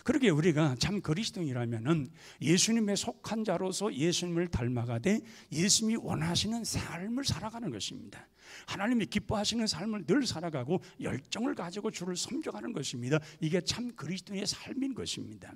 그러게 우리가 참 그리스도인이라면은 예수님의 속한 자로서 예수님을 닮아가되 예수님이 원하시는 삶을 살아가는 것입니다. 하나님이 기뻐하시는 삶을 늘 살아가고 열정을 가지고 주를 섬겨가는 것입니다. 이게 참 그리스도인의 삶인 것입니다.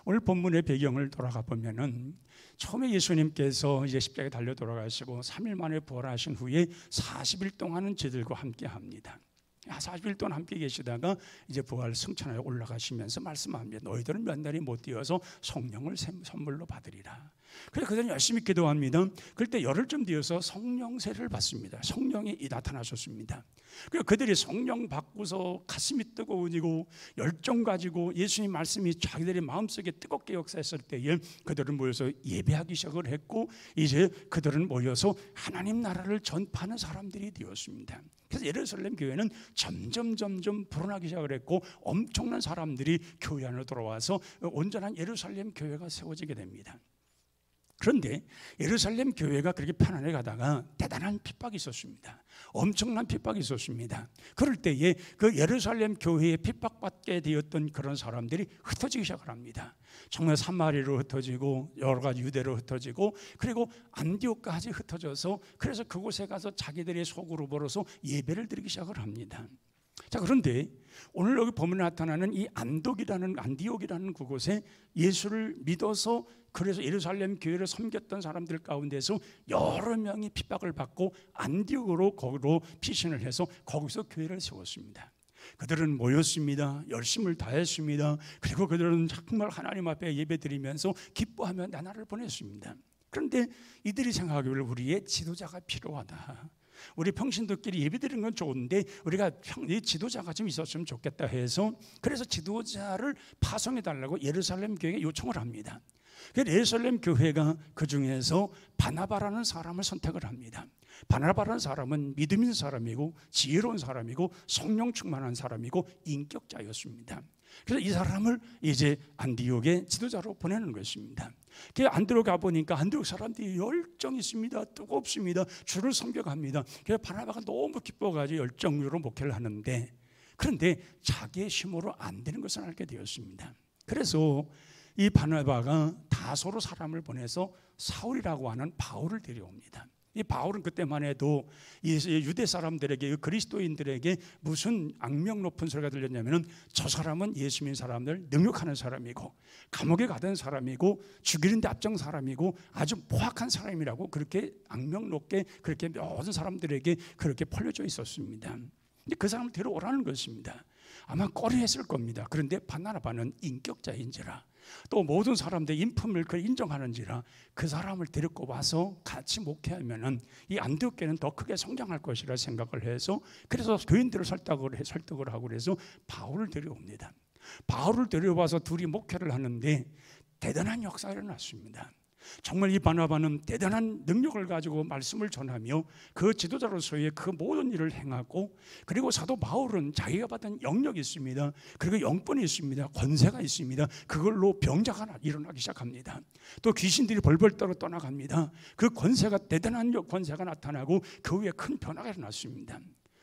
오늘 본문의 배경을 돌아가 보면은 처음에 예수님께서 이제 십자가에 달려 돌아가시고 3일 만에 부활하신 후에 40일 동안은 저들과 함께 합니다. 40일 동안 함께 계시다가 이제 부활 승천하여 올라가시면서 말씀합니다. 너희들은 몇 날이 못 되어서 성령을 선물로 받으리라. 그래서 그들은 열심히 기도합니다. 그럴 때 열흘쯤 되어서 성령세를 받습니다. 성령이 나타나셨습니다. 그리고 그들이 성령 받고서 가슴이 뜨거워지고 열정 가지고 예수님 말씀이 자기들의 마음속에 뜨겁게 역사했을 때에 그들은 모여서 예배하기 시작을 했고 이제 그들은 모여서 하나님 나라를 전파하는 사람들이 되었습니다. 그래서 예루살렘 교회는 점점 불어나기 시작을 했고 엄청난 사람들이 교회 안으로 들어와서 온전한 예루살렘 교회가 세워지게 됩니다. 그런데 예루살렘 교회가 그렇게 편안해 가다가 대단한 핍박이 있었습니다. 엄청난 핍박이 있었습니다. 그럴 때에 그 예루살렘 교회에 핍박받게 되었던 그런 사람들이 흩어지기 시작을 합니다. 정말 사마리로 흩어지고 여러 가지 유대로 흩어지고 그리고 안디옥까지 흩어져서 그래서 그곳에 가서 자기들의 속으로 벌어서 예배를 드리기 시작을 합니다. 자, 그런데 오늘 여기 보면 나타나는 이 안디옥이라는 그곳에 예수를 믿어서 그래서 예루살렘 교회를 섬겼던 사람들 가운데서 여러 명이 핍박을 받고 안디옥으로 거기로 피신을 해서 거기서 교회를 세웠습니다. 그들은 모였습니다. 열심을 다했습니다. 그리고 그들은 정말 하나님 앞에 예배드리면서 기뻐하며 나날을 보냈습니다. 그런데 이들이 생각하기를 우리의 지도자가 필요하다. 우리 평신도끼리 예배드리는 건 좋은데 우리가 이 지도자가 좀 있었으면 좋겠다 해서 그래서 지도자를 파송해달라고 예루살렘 교회에 요청을 합니다. 예루살렘 교회가 그 중에서 바나바라는 사람을 선택을 합니다. 바나바라는 사람은 믿음 있는 사람이고 지혜로운 사람이고 성령 충만한 사람이고 인격자였습니다. 그래서 이 사람을 이제 안디옥의 지도자로 보내는 것입니다. 안디옥 가보니까 안디옥 사람들이 열정이 있습니다. 뜨겁습니다. 주를 섬겨갑니다. 그래서 바나바가 너무 기뻐가지고 열정으로 목회를 하는데 그런데 자기의 힘으로 안 되는 것을 알게 되었습니다. 그래서 이 바나바가 다소로 사람을 보내서 사울이라고 하는 바울을 데려옵니다. 이 바울은 그때만 해도 유대 사람들에게 그리스도인들에게 무슨 악명 높은 소리가 들렸냐면은 저 사람은 예수 믿는 사람들 능욕하는 사람이고 감옥에 가던 사람이고 죽이는데 앞장 사람이고 아주 포악한 사람이라고 그렇게 악명 높게 그렇게 모든 사람들에게 그렇게 벌려져 있었습니다. 근데 그 사람을 데려오라는 것입니다. 아마 꺼려했을 겁니다. 그런데 바나바는 인격자인지라 또 모든 사람들의 인품을 인정하는지라 그 사람을 데리고 와서 같이 목회하면은 이 안디옥 교회는 더 크게 성장할 것이라 생각을 해서 그래서 교인들을 설득을 하고 그래서 바울을 데려옵니다. 바울을 데려와서 둘이 목회를 하는데 대단한 역사가 일어났습니다. 정말 이 바나바는 대단한 능력을 가지고 말씀을 전하며 그 지도자로서의 그 모든 일을 행하고 그리고 사도 바울은 자기가 받은 영역이 있습니다. 그리고 영권이 있습니다. 권세가 있습니다. 그걸로 병자가 일어나기 시작합니다. 또 귀신들이 벌벌 떨어 떠나갑니다. 그 권세가 대단한 권세가 나타나고 그 위에 큰 변화가 일어났습니다.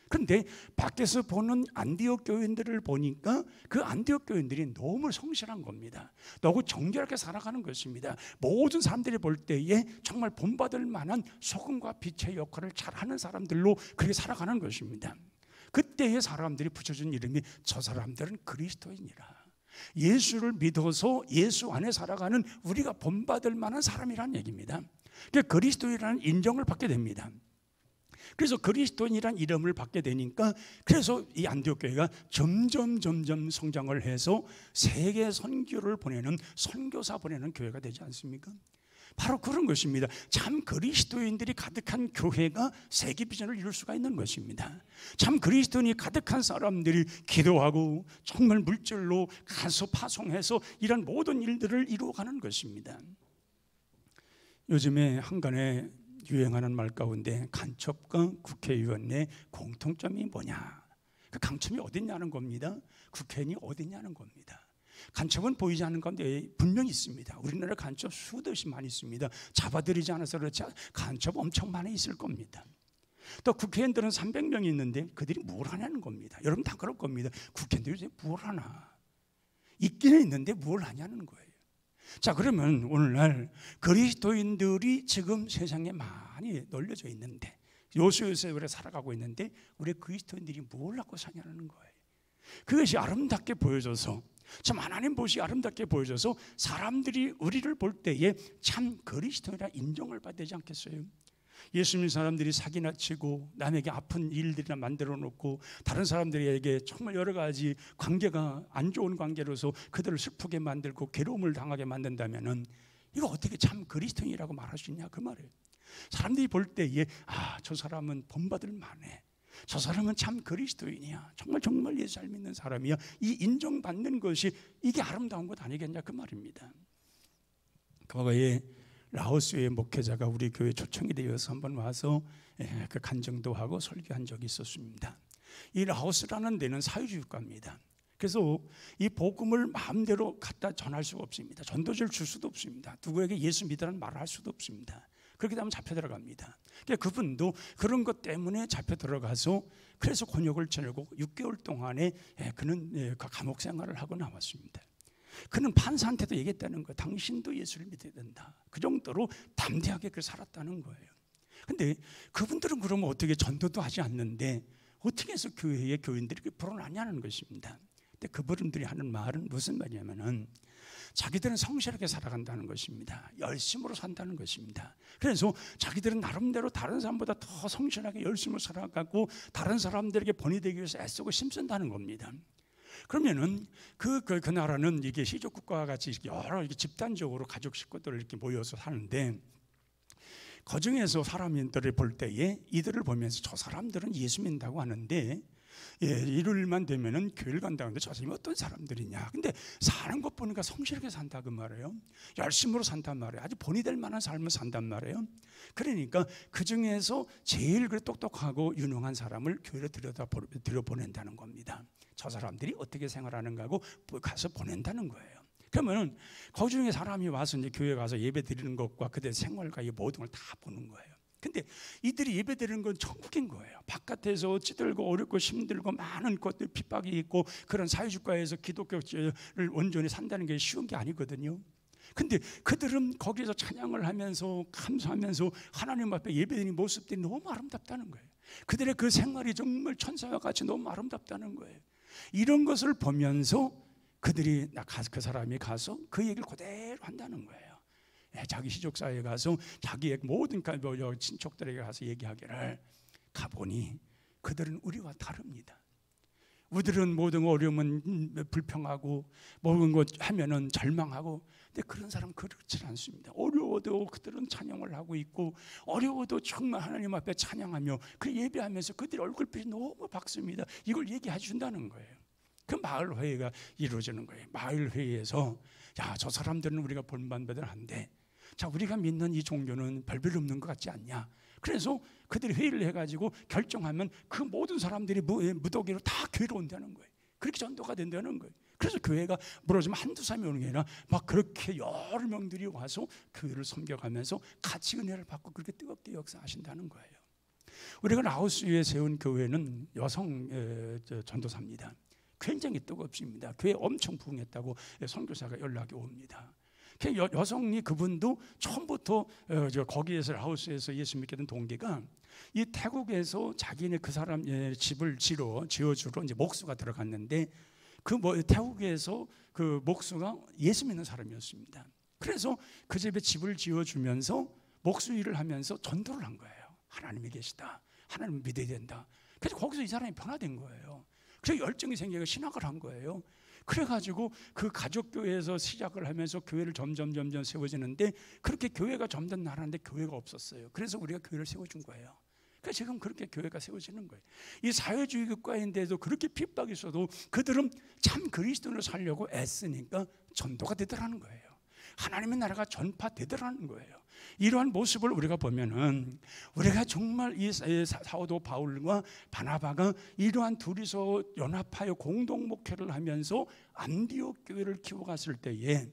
그런데 밖에서 보는 안디옥 교인들을 보니까 그 안디옥 교인들이 너무 성실한 겁니다. 너무 정결하게 살아가는 것입니다. 모든 사람들이 볼 때에 정말 본받을 만한 소금과 빛의 역할을 잘하는 사람들로 그렇게 살아가는 것입니다. 그때의 사람들이 붙여준 이름이 저 사람들은 그리스도인이라. 예수를 믿어서 예수 안에 살아가는 우리가 본받을 만한 사람이라는 얘기입니다. 그리스도인이라는 인정을 받게 됩니다. 그래서 그리스도인이란 이름을 받게 되니까 그래서 이 안디옥 교회가 점점 성장을 해서 세계 선교를 보내는 선교사 보내는 교회가 되지 않습니까? 바로 그런 것입니다. 참 그리스도인들이 가득한 교회가 세계 비전을 이룰 수가 있는 것입니다. 참 그리스도인이 가득한 사람들이 기도하고 정말 물질로 가서 파송해서 이런 모든 일들을 이루어가는 것입니다. 요즘에 한간에 유행하는 말 가운데 간첩과 국회의원 의 공통점이 뭐냐? 그 강점이 어딨냐는 겁니다. 국회의원이 어딨냐는 겁니다. 간첩은 보이지 않는 가운데 분명히 있습니다. 우리나라 간첩 수없이 많이 있습니다. 잡아들이지 않아서 그렇지 간첩 엄청 많이 있을 겁니다. 또 국회의원들은 300명이 있는데 그들이 뭘 하냐는 겁니다. 여러분 다 그럴 겁니다. 국회의원들이 뭘 하나? 있기는 있는데 뭘 하냐는 거예요. 자, 그러면 오늘날 그리스도인들이 지금 세상에 많이 널려져 있는데 요소요소에 살아가고 있는데 우리 그리스도인들이 뭘 하고 사냐는 거예요. 그것이 아름답게 보여져서 참 하나님 보시 아름답게 보여져서 사람들이 우리를 볼 때에 참 그리스도인이라 인정을 받아야 되지 않겠어요? 예수 믿는 사람들이 사기나 치고 남에게 아픈 일들이나 만들어 놓고 다른 사람들에게 정말 여러 가지 관계가 안 좋은 관계로서 그들을 슬프게 만들고 괴로움을 당하게 만든다면은 이거 어떻게 참 그리스도인이라고 말할 수 있냐 그 말이에요. 사람들이 볼 때에 저 사람은 본받을 만해. 저 사람은 참 그리스도인이야. 정말 예수 잘 믿는 사람이야. 이 인정받는 것이 이게 아름다운 것 아니겠냐 그 말입니다. 과거에 라오스의 목회자가 우리 교회 초청이 되어서 한번 와서 그 간증도 하고 설교한 적이 있었습니다. 이 라오스라는 데는 사회주의 국가입니다. 그래서 이 복음을 마음대로 갖다 전할 수가 없습니다. 전도지를 줄 수도 없습니다. 누구에게 예수 믿으라는 말을 할 수도 없습니다. 그렇게 되면 잡혀 들어갑니다. 그분도 그런 것 때문에 잡혀 들어가서 그래서 곤욕을 치르고 6개월 동안에 그는 감옥 생활을 하고 나왔습니다. 그는 판사한테도 얘기했다는 거예요. 당신도 예수를 믿어야 된다. 그 정도로 담대하게 그 살았다는 거예요. 근데 그분들은 그러면 어떻게 전도도 하지 않는데 어떻게 해서 교회의 교인들이 불어나냐는 것입니다. 근데 그분들이 하는 말은 무슨 말이냐면은 자기들은 성실하게 살아간다는 것입니다. 열심으로 산다는 것입니다. 그래서 자기들은 나름대로 다른 사람보다 더 성실하게 열심히 살아가고 다른 사람들에게 본이 되기 위해서 애쓰고 힘쓴다는 겁니다. 그러면은 그 나라는 이게 시족 국가와 같이 여러 집단적으로 가족 식구들 이렇게 모여서 사는데 그 중에서 사람들을 볼 때에 이들을 보면서 저 사람들은 예수 믿는다고 하는데 일요일만 되면은 교회를 간다는데 저 사람이 어떤 사람들이냐. 근데 사는 것 보니까 성실하게 산다 그 말이에요. 열심으로 산단 말이에요. 아주 본이 될 만한 삶을 산단 말이에요. 그러니까 그 중에서 제일 똑똑하고 유능한 사람을 교회로 들여보낸다는 겁니다. 저 사람들이 어떻게 생활하는가 하고 가서 보낸다는 거예요. 그러면 그 중에 사람이 와서 이제 교회 가서 예배 드리는 것과 그들의 생활과 이 모든 걸 다 보는 거예요. 근데 이들이 예배 드리는 건 천국인 거예요. 바깥에서 찌들고 어렵고 힘들고 많은 것들 핍박이 있고 그런 사회주가에서 기독교를 온전히 산다는 게 쉬운 게 아니거든요. 근데 그들은 거기서 찬양을 하면서 감사하면서 하나님 앞에 예배드리는 모습들이 너무 아름답다는 거예요. 그들의 그 생활이 정말 천사와 같이 너무 아름답다는 거예요. 이런 것을 보면서 그들이 그 사람이 가서 그 얘기를 그대로 한다는 거예요. 자기 시족사에 가서 자기의 모든 친척들에게 가서 얘기하기를 가보니 그들은 우리와 다릅니다. 우리들은 모든 어려움은 불평하고 모든 것 하면은 절망하고, 근데 그런 사람은 그렇지 않습니다. 어려워도 그들은 찬양을 하고 있고 어려워도 정말 하나님 앞에 찬양하며 그 예배하면서 그들의 얼굴빛이 너무 밝습니다. 이걸 얘기해 준다는 거예요. 그 마을 회의가 이루어지는 거예요. 마을 회의에서 야, 저 사람들은 우리가 본받을 한데 자, 우리가 믿는 이 종교는 별별 없는 것 같지 않냐. 그래서 그들이 회의를 해가지고 결정하면 그 모든 사람들이 무더기로 다 교회로 온다는 거예요. 그렇게 전도가 된다는 거예요. 그래서 교회가 물어주면 한두 사람이 오는 게 아니라 막 그렇게 여러 명들이 와서 교회를 섬겨가면서 같이 은혜를 받고 그렇게 뜨겁게 역사하신다는 거예요. 우리가 라오스에 세운 교회는 여성 전도사입니다. 굉장히 뜨겁습니다. 교회 엄청 부흥했다고 선교사가 연락이 옵니다. 여성이 그분도 처음부터 거기에서 라오스에서 예수 믿게 된 동기가 이 태국에서 자기네 그 사람 집을 지어주러 이제 목수가 들어갔는데 그 태국에서 그 목수가 예수 믿는 사람이었습니다. 그래서 그 집에 집을 지어주면서 목수 일을 하면서 전도를 한 거예요. 하나님이 계시다. 하나님을 믿어야 된다. 그래서 거기서 이 사람이 변화된 거예요. 그래서 열정이 생기고 신학을 한 거예요. 그래가지고 그 가족교회에서 시작을 하면서 교회를 점점 세워지는데 그렇게 교회가 점점 나라는데 교회가 없었어요. 그래서 우리가 교회를 세워준 거예요. 그래서 지금 그렇게 교회가 세워지는 거예요. 이 사회주의 국가인데도 그렇게 핍박이 있어도 그들은 참 그리스도를 살려고 애쓰니까 전도가 되더라는 거예요. 하나님의 나라가 전파되더라는 거예요. 이러한 모습을 우리가 보면은 우리가 정말 이 사도 바울과 바나바가 이러한 둘이서 연합하여 공동 목회를 하면서 안디옥 교회를 키워갔을 때에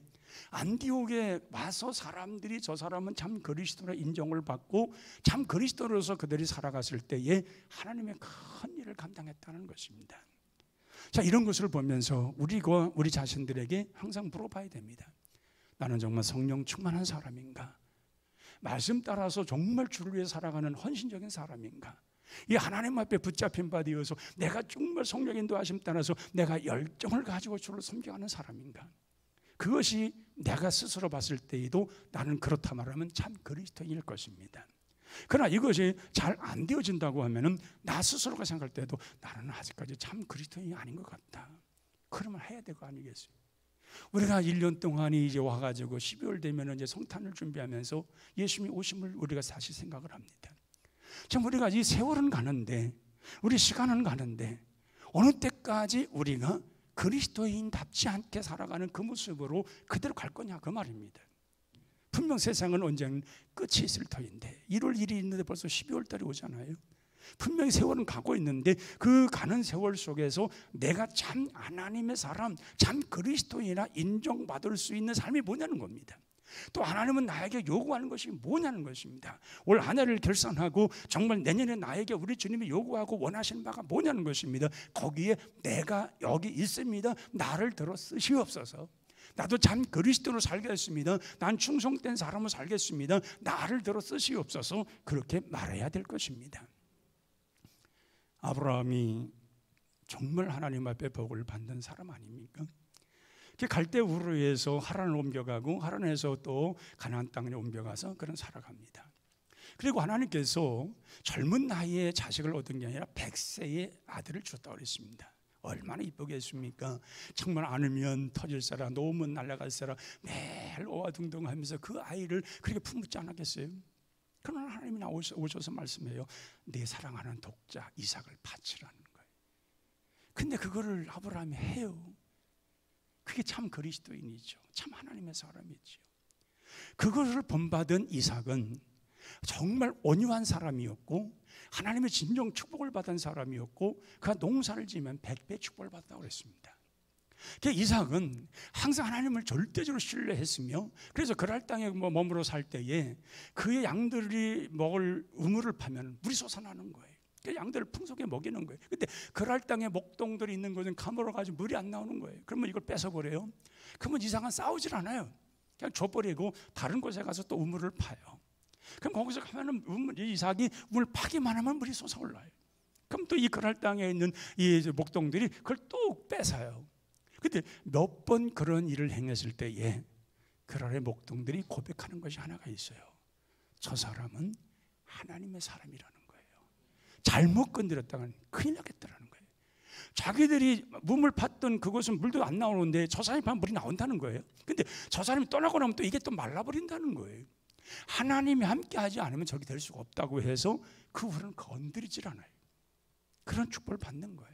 안디옥에 와서 사람들이 저 사람은 참 그리스도로 인정을 받고 참 그리스도로서 그들이 살아갔을 때에 하나님의 큰 일을 감당했다는 것입니다. 자, 이런 것을 보면서 우리가 우리 자신들에게 항상 물어봐야 됩니다. 나는 정말 성령 충만한 사람인가? 말씀 따라서 정말 주를 위해 살아가는 헌신적인 사람인가? 이 하나님 앞에 붙잡힌 바 되어서 내가 정말 성령 인도하심 따라서 내가 열정을 가지고 주를 섬겨가는 사람인가? 그것이 내가 스스로 봤을 때에도 나는 그렇다 말하면 참 그리스도인일 것입니다. 그러나 이것이 잘 안 되어진다고 하면은 나 스스로가 생각할 때도 나는 아직까지 참 그리스도인이 아닌 것 같다. 그러면 해야 될 거 아니겠어요? 우리가 1년 동안이 이제 와가지고 12월 되면 이제 성탄을 준비하면서 예수님이 오심을 우리가 다시 생각을 합니다. 참 우리가 이 세월은 가는데 우리 시간은 가는데 어느 때까지 우리가 그리스도인답지 않게 살아가는 그 모습으로 그대로 갈 거냐 그 말입니다. 분명 세상은 언젠가 끝이 있을 터인데 1월 1일이 있는데 벌써 12월 달이 오잖아요. 분명히 세월은 가고 있는데 그 가는 세월 속에서 내가 참 하나님의 사람, 참 그리스도인이라 인정받을 수 있는 삶이 뭐냐는 겁니다. 또 하나님은 나에게 요구하는 것이 뭐냐는 것입니다. 올 한 해를 결산하고 정말 내년에 나에게 우리 주님이 요구하고 원하시는 바가 뭐냐는 것입니다. 거기에 내가 여기 있습니다. 나를 들어 쓰시옵소서. 나도 참 그리스도로 살겠습니다. 난 충성된 사람으로 살겠습니다. 나를 들어 쓰시옵소서. 그렇게 말해야 될 것입니다. 아브라함이 정말 하나님 앞에 복을 받는 사람 아닙니까? 갈대 우르에서 하란을 옮겨가고 하란에서 또 가나안 땅에 옮겨가서 그런 살아갑니다. 그리고 하나님께서 젊은 나이에 자식을 얻은 게 아니라 100세의 아들을 주었다고 그랬습니다. 얼마나 이쁘겠습니까? 정말 안으면 터질사라 놓으면 날아갈사라 매일 오아둥둥하면서 그 아이를 그렇게 품지 않았겠어요? 그러나 하나님이 오셔서 말씀해요. 내 사랑하는 독자 이삭을 바치라는 거예요. 근데 그거를 아브라함이 해요. 그게 참 그리스도인이죠. 참 하나님의 사람이죠. 그것을 본받은 이삭은 정말 온유한 사람이었고 하나님의 진정 축복을 받은 사람이었고 그가 농사를 지으면 100배 축복을 받았다고 그랬습니다. 이삭은 항상 하나님을 절대적으로 신뢰했으며 그래서 그랄 땅에 머물러 살 때에 그의 양들이 먹을 우물을 파면 물이 솟아나는 거예요. 양들을 풍속에 먹이는 거예요. 근데 그랄 땅에 목동들이 있는 곳은 가물어가지고 물이 안 나오는 거예요. 그러면 이걸 뺏어버려요. 그러면 이삭은 싸우질 않아요. 그냥 줘버리고 다른 곳에 가서 또 우물을 파요. 그럼 거기서 가면은 이삭이 우물 파기만 하면 물이 솟아올라요. 그럼 또 이 그랄 땅에 있는 이 목동들이 그걸 또 뺏어요. 근데 몇 번 그런 일을 행했을 때에 그랄의 목동들이 고백하는 것이 하나가 있어요. 저 사람은 하나님의 사람이라는 거예요. 잘못 건드렸다간 큰일 나겠다라는 거예요. 자기들이 우물 팠던 그곳은 물도 안 나오는데 저 사람이 파면 물이 나온다는 거예요. 근데 저 사람이 떠나고 나면 또 이게 또 말라버린다는 거예요. 하나님이 함께 하지 않으면 저기 될 수가 없다고 해서 그 우물은 건드리질 않아요. 그런 축복을 받는 거예요.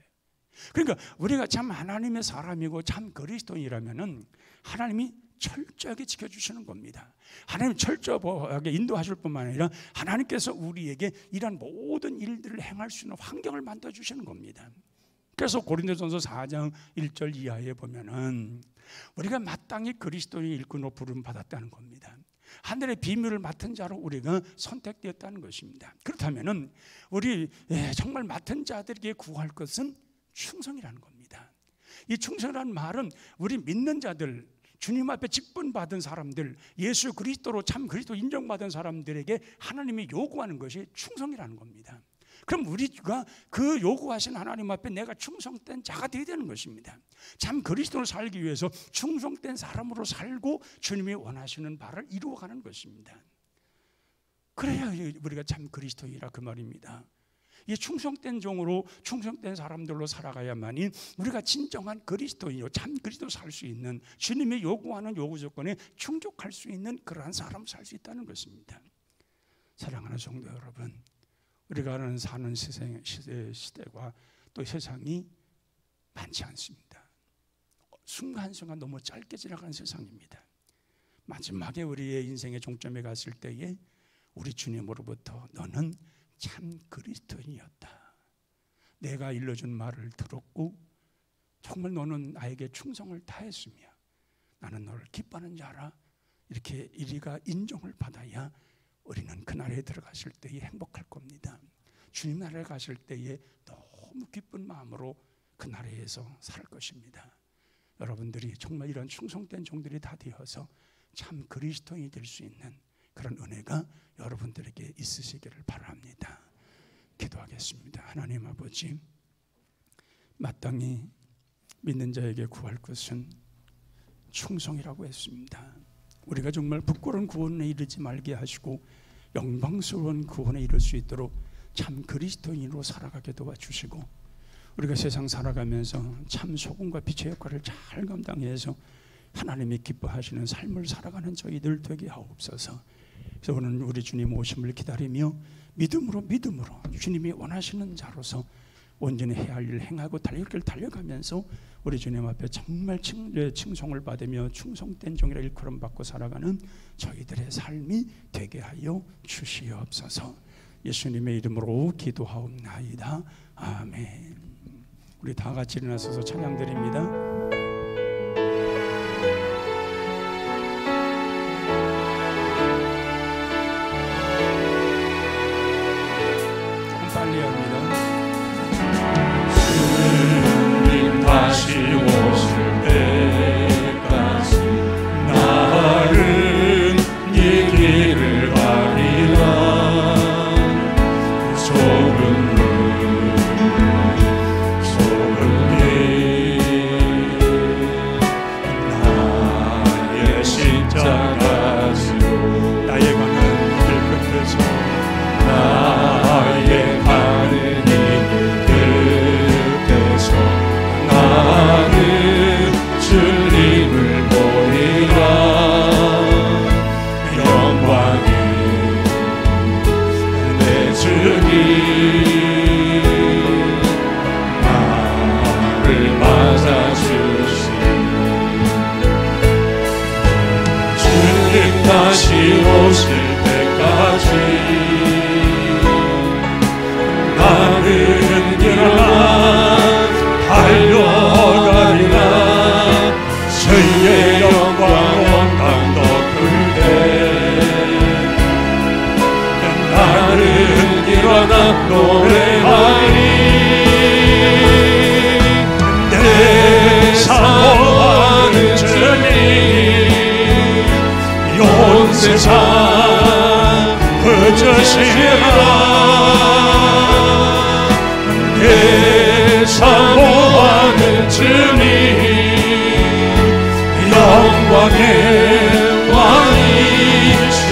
그러니까 우리가 참 하나님의 사람이고 참 그리스도인이라면은 하나님이 철저하게 지켜주시는 겁니다. 하나님 철저하게 인도하실 뿐만 아니라 하나님께서 우리에게 이런 모든 일들을 행할 수 있는 환경을 만들어주시는 겁니다. 그래서 고린도전서 4장 1절 이하에 보면은 우리가 마땅히 그리스도의 일꾼으로 부름 받았다는 겁니다. 하늘의 비밀을 맡은 자로 우리가 선택되었다는 것입니다. 그렇다면은 우리 정말 맡은 자들에게 구할 것은 충성이라는 겁니다. 이 충성이라는 말은 우리 믿는 자들, 주님 앞에 직분받은 사람들, 예수 그리스도로 참 그리스도 인정받은 사람들에게 하나님이 요구하는 것이 충성이라는 겁니다. 그럼 우리가 그 요구하신 하나님 앞에 내가 충성된 자가 되어야 되는 것입니다. 참 그리스도로 살기 위해서 충성된 사람으로 살고 주님이 원하시는 바를 이루어가는 것입니다. 그래야 우리가 참 그리스도이라 그 말입니다. 이 충성된 종으로 충성된 사람들로 살아가야만이 우리가 진정한 그리스도인이요 참 그리스도 살 수 있는 주님이 요구하는 요구 조건에 충족할 수 있는 그러한 사람 살 수 있다는 것입니다. 사랑하는 성도 여러분, 우리가 사는 시대와 또 세상이 많지 않습니다. 순간순간 너무 짧게 지나가는 세상입니다. 마지막에 우리의 인생의 종점에 갔을 때에 우리 주님으로부터 너는 참 그리스도인이었다. 내가 일러준 말을 들었고 정말 너는 나에게 충성을 다했으며 나는 너를 기뻐하는 자라. 이렇게 이리가 인정을 받아야 우리는 그날에 들어갔을 때에 행복할 겁니다. 주님 나라에 가실 때에 너무 기쁜 마음으로 그 나라에서 살 것입니다. 여러분들이 정말 이런 충성된 종들이 다 되어서 참 그리스도인이 될 수 있는 그런 은혜가 여러분들에게 있으시기를 바랍니다. 기도하겠습니다. 하나님 아버지, 마땅히 믿는 자에게 구할 것은 충성이라고 했습니다. 우리가 정말 부끄러운 구원에 이르지 말게 하시고 영광스러운 구원에 이를 수 있도록 참 그리스도인으로 살아가게 도와주시고 우리가 세상 살아가면서 참 소금과 빛의 역할을 잘 감당해서 하나님이 기뻐하시는 삶을 살아가는 저희들 되게 하옵소서. 그래서 오늘 우리 주님 오심을 기다리며 믿음으로 주님이 원하시는 자로서 온전히 해야 할 일을 행하고 달려길 달려가면서 우리 주님 앞에 정말 칭송을 받으며 충성된 종이라 일컬음 받고 살아가는 저희들의 삶이 되게 하여 주시옵소서. 예수님의 이름으로 기도하옵나이다. 아멘. 우리 다 같이 일어나서서 찬양 드립니다. 다시 오실 때까지 나는 이 길을 가리라. 좁은 길 나를 맞아주시니 주님 다시 오실 때까지 나는 일어나 달려가리라 주의 영광 온 땅 덮을 때 나는 일어나 노래하리 내 사모하는 주님 온 세상 그저시라 내 사모하는 주님 영광의 왕이신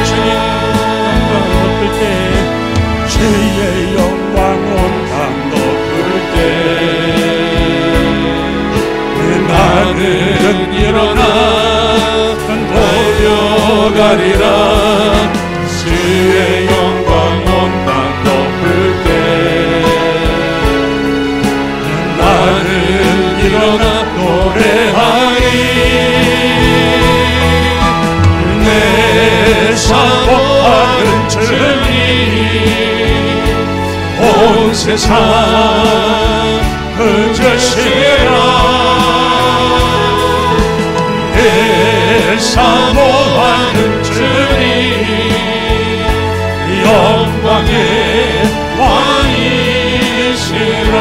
주님 영광 덮을 때 주의 영광 온 땅 덮을 때 나는 일어나 달려가리라 주의 영광 온 땅 덮을 때 나는 일어나 노래하리 내 사모하는 주님 온 세상 그저시라 내 사모하는 주님 영광의 왕이시라.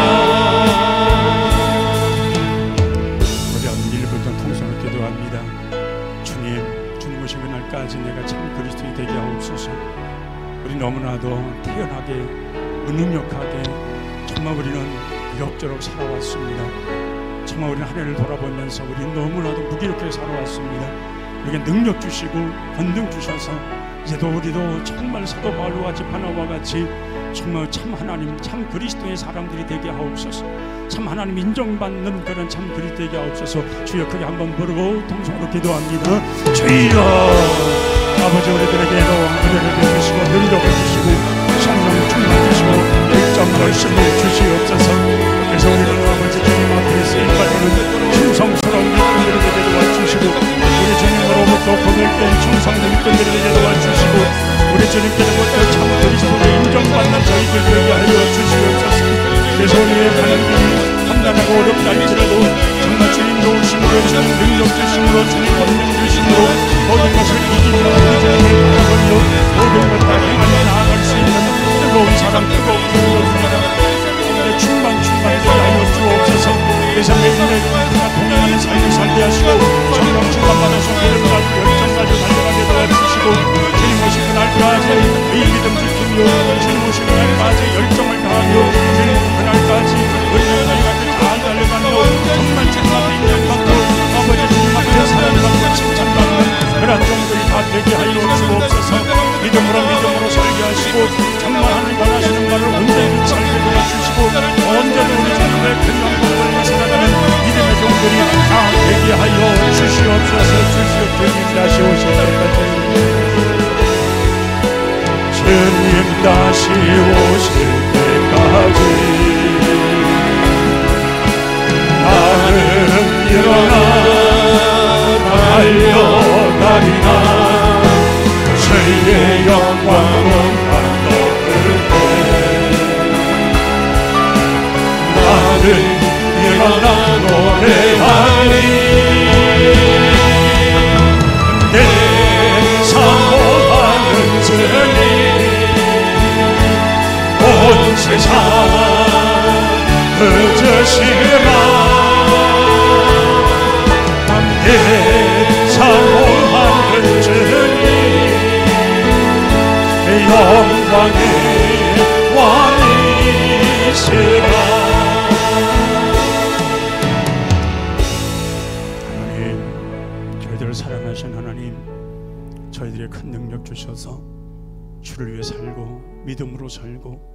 우리 오늘 1분간 통성을 기도합니다. 주님 오신 그날까지 내가 참 그리스도인이 되게 하옵소서. 우리 너무나도 태연하게 무능력하게 정말 우리는 이럭저럭 살아왔습니다. 정말 우리는 한 해를 돌아보면서 우리는 너무나도 무기력하게 살아왔습니다. 우리에게 능력 주시고 권능 주셔서 이제도 우리도 정말 사도 바울과 지파나와 같이 정말 참 하나님 참 그리스도의 사람들이 되게 하옵소서. 참 하나님 인정받는 그런 참 그리스도 되게 하옵소서. 주여 크게 한번 부르고 통성으로 기도합니다. 주여 아버지 우리들에게도 은혜를 베푸시고 능력을 주시고 성령 충만 주시고 일정 열심을 주시옵소서. 그래서 우리는 아버지 주님 앞에 쓰임받는 충성스러운 일꾼들이 되게 도와주시고 우리 주님으로부터 거듭된 충성된 일꾼들이 되게 도와주시고 우리 주님께로부터 참 그리스도를 인정받는 저희들 되게 하여 주시옵소서. 그래서 우리의 가는 길이 험난하고 어렵다 할지라도 정말 주님 도우심으로 주님 능력 주심으로 주님 권능 주심으로 모든 것을 이기며 주님의 바라보며 모든 것 다 행하며 나아갈 수 있는 뜨거운 사랑 뜨거운 능력입니다. 충만되게 하여 주옵소서. 그래서 매일매일 우리가 동행하는 삶을 살게 하시고 성령 충만받아서 믿음 가지고 열정 가지고 달려가게 도와주시고 주님 오신 그날까지 이 믿음 지키며 주님 오신 그날까지 열정을 다하며 주님 그날까지 우리는 저희가 잘 달려가며 정말 주님 앞에 인정받고 아버지 주님 앞에 사랑받고 칭찬받는 그런 종들이 다 되게 하여 주옵소서. 믿음으로 살게 하시고 정말 하나님 원하시는 바를 온전히 살게 도와주시고 언제든 우리 주님의 큰 영광을 살아가는 믿음의 종들이 다 되게 하여 주시옵소서. 주님 다시 오실 때까지 주님 다시 오실 때까지 나는 일어나 달려가리라 주의 영광 온 땅 덮을 때 나는 일어나 노래하리 내 사모하는 주님 온 세상 그저시라 내 사모하는 주님 영광의 왕이시라. 하나님 저희들을 사랑하신 하나님 저희들의 큰 능력 주셔서 주를 위해 살고 믿음으로 살고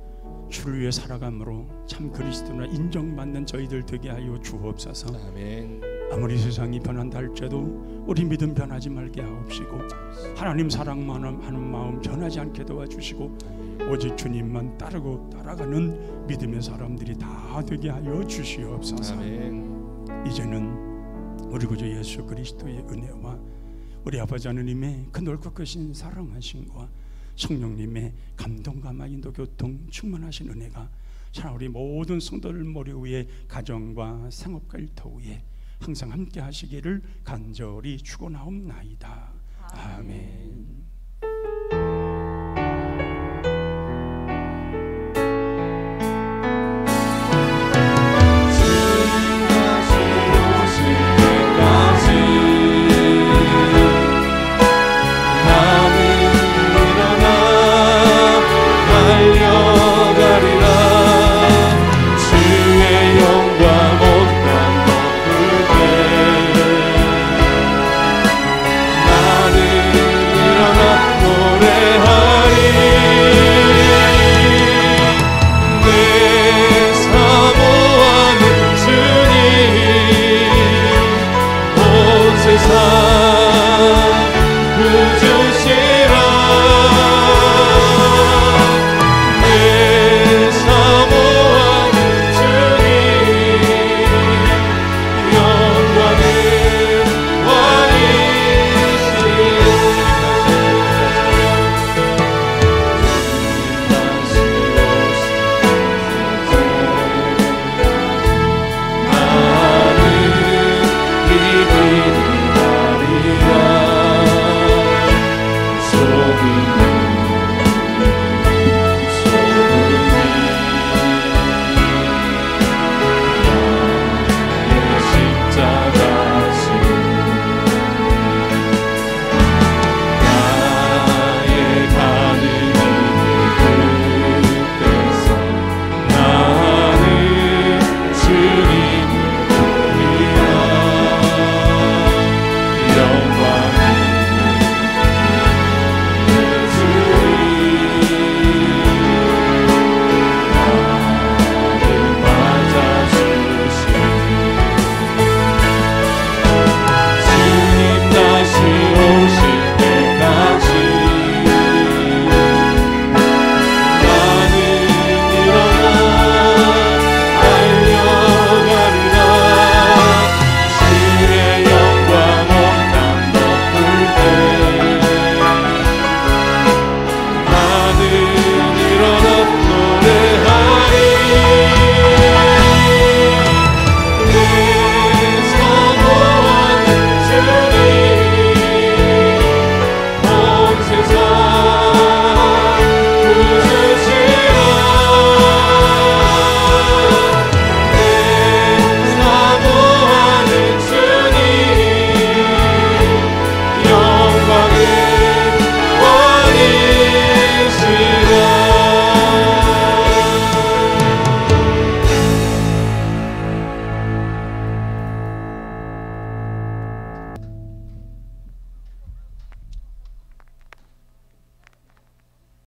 주를 위해 살아감으로 참 그리스도나 인정받는 저희들 되게 하여 주옵소서. 아멘. 아무리 세상이 변한다 할지라도 우리 믿음 변하지 말게 하옵시고 하나님 사랑만 하는 마음 변하지 않게 도와주시고 오직 주님만 따르고 따라가는 믿음의 사람들이 다 되게 하여 주시옵소서. 아멘. 이제는 우리 구주 예수 그리스도의 은혜와 우리 아버지 하나님의 그 넓고 크신 사랑하심과 성령님의 감동과 인도 교통 충만하신 은혜가 참 우리 모든 성도들 머리 위에 가정과 생업과 일터 위에 항상 함께 하시기를 간절히 축원하옵나이다. 아멘.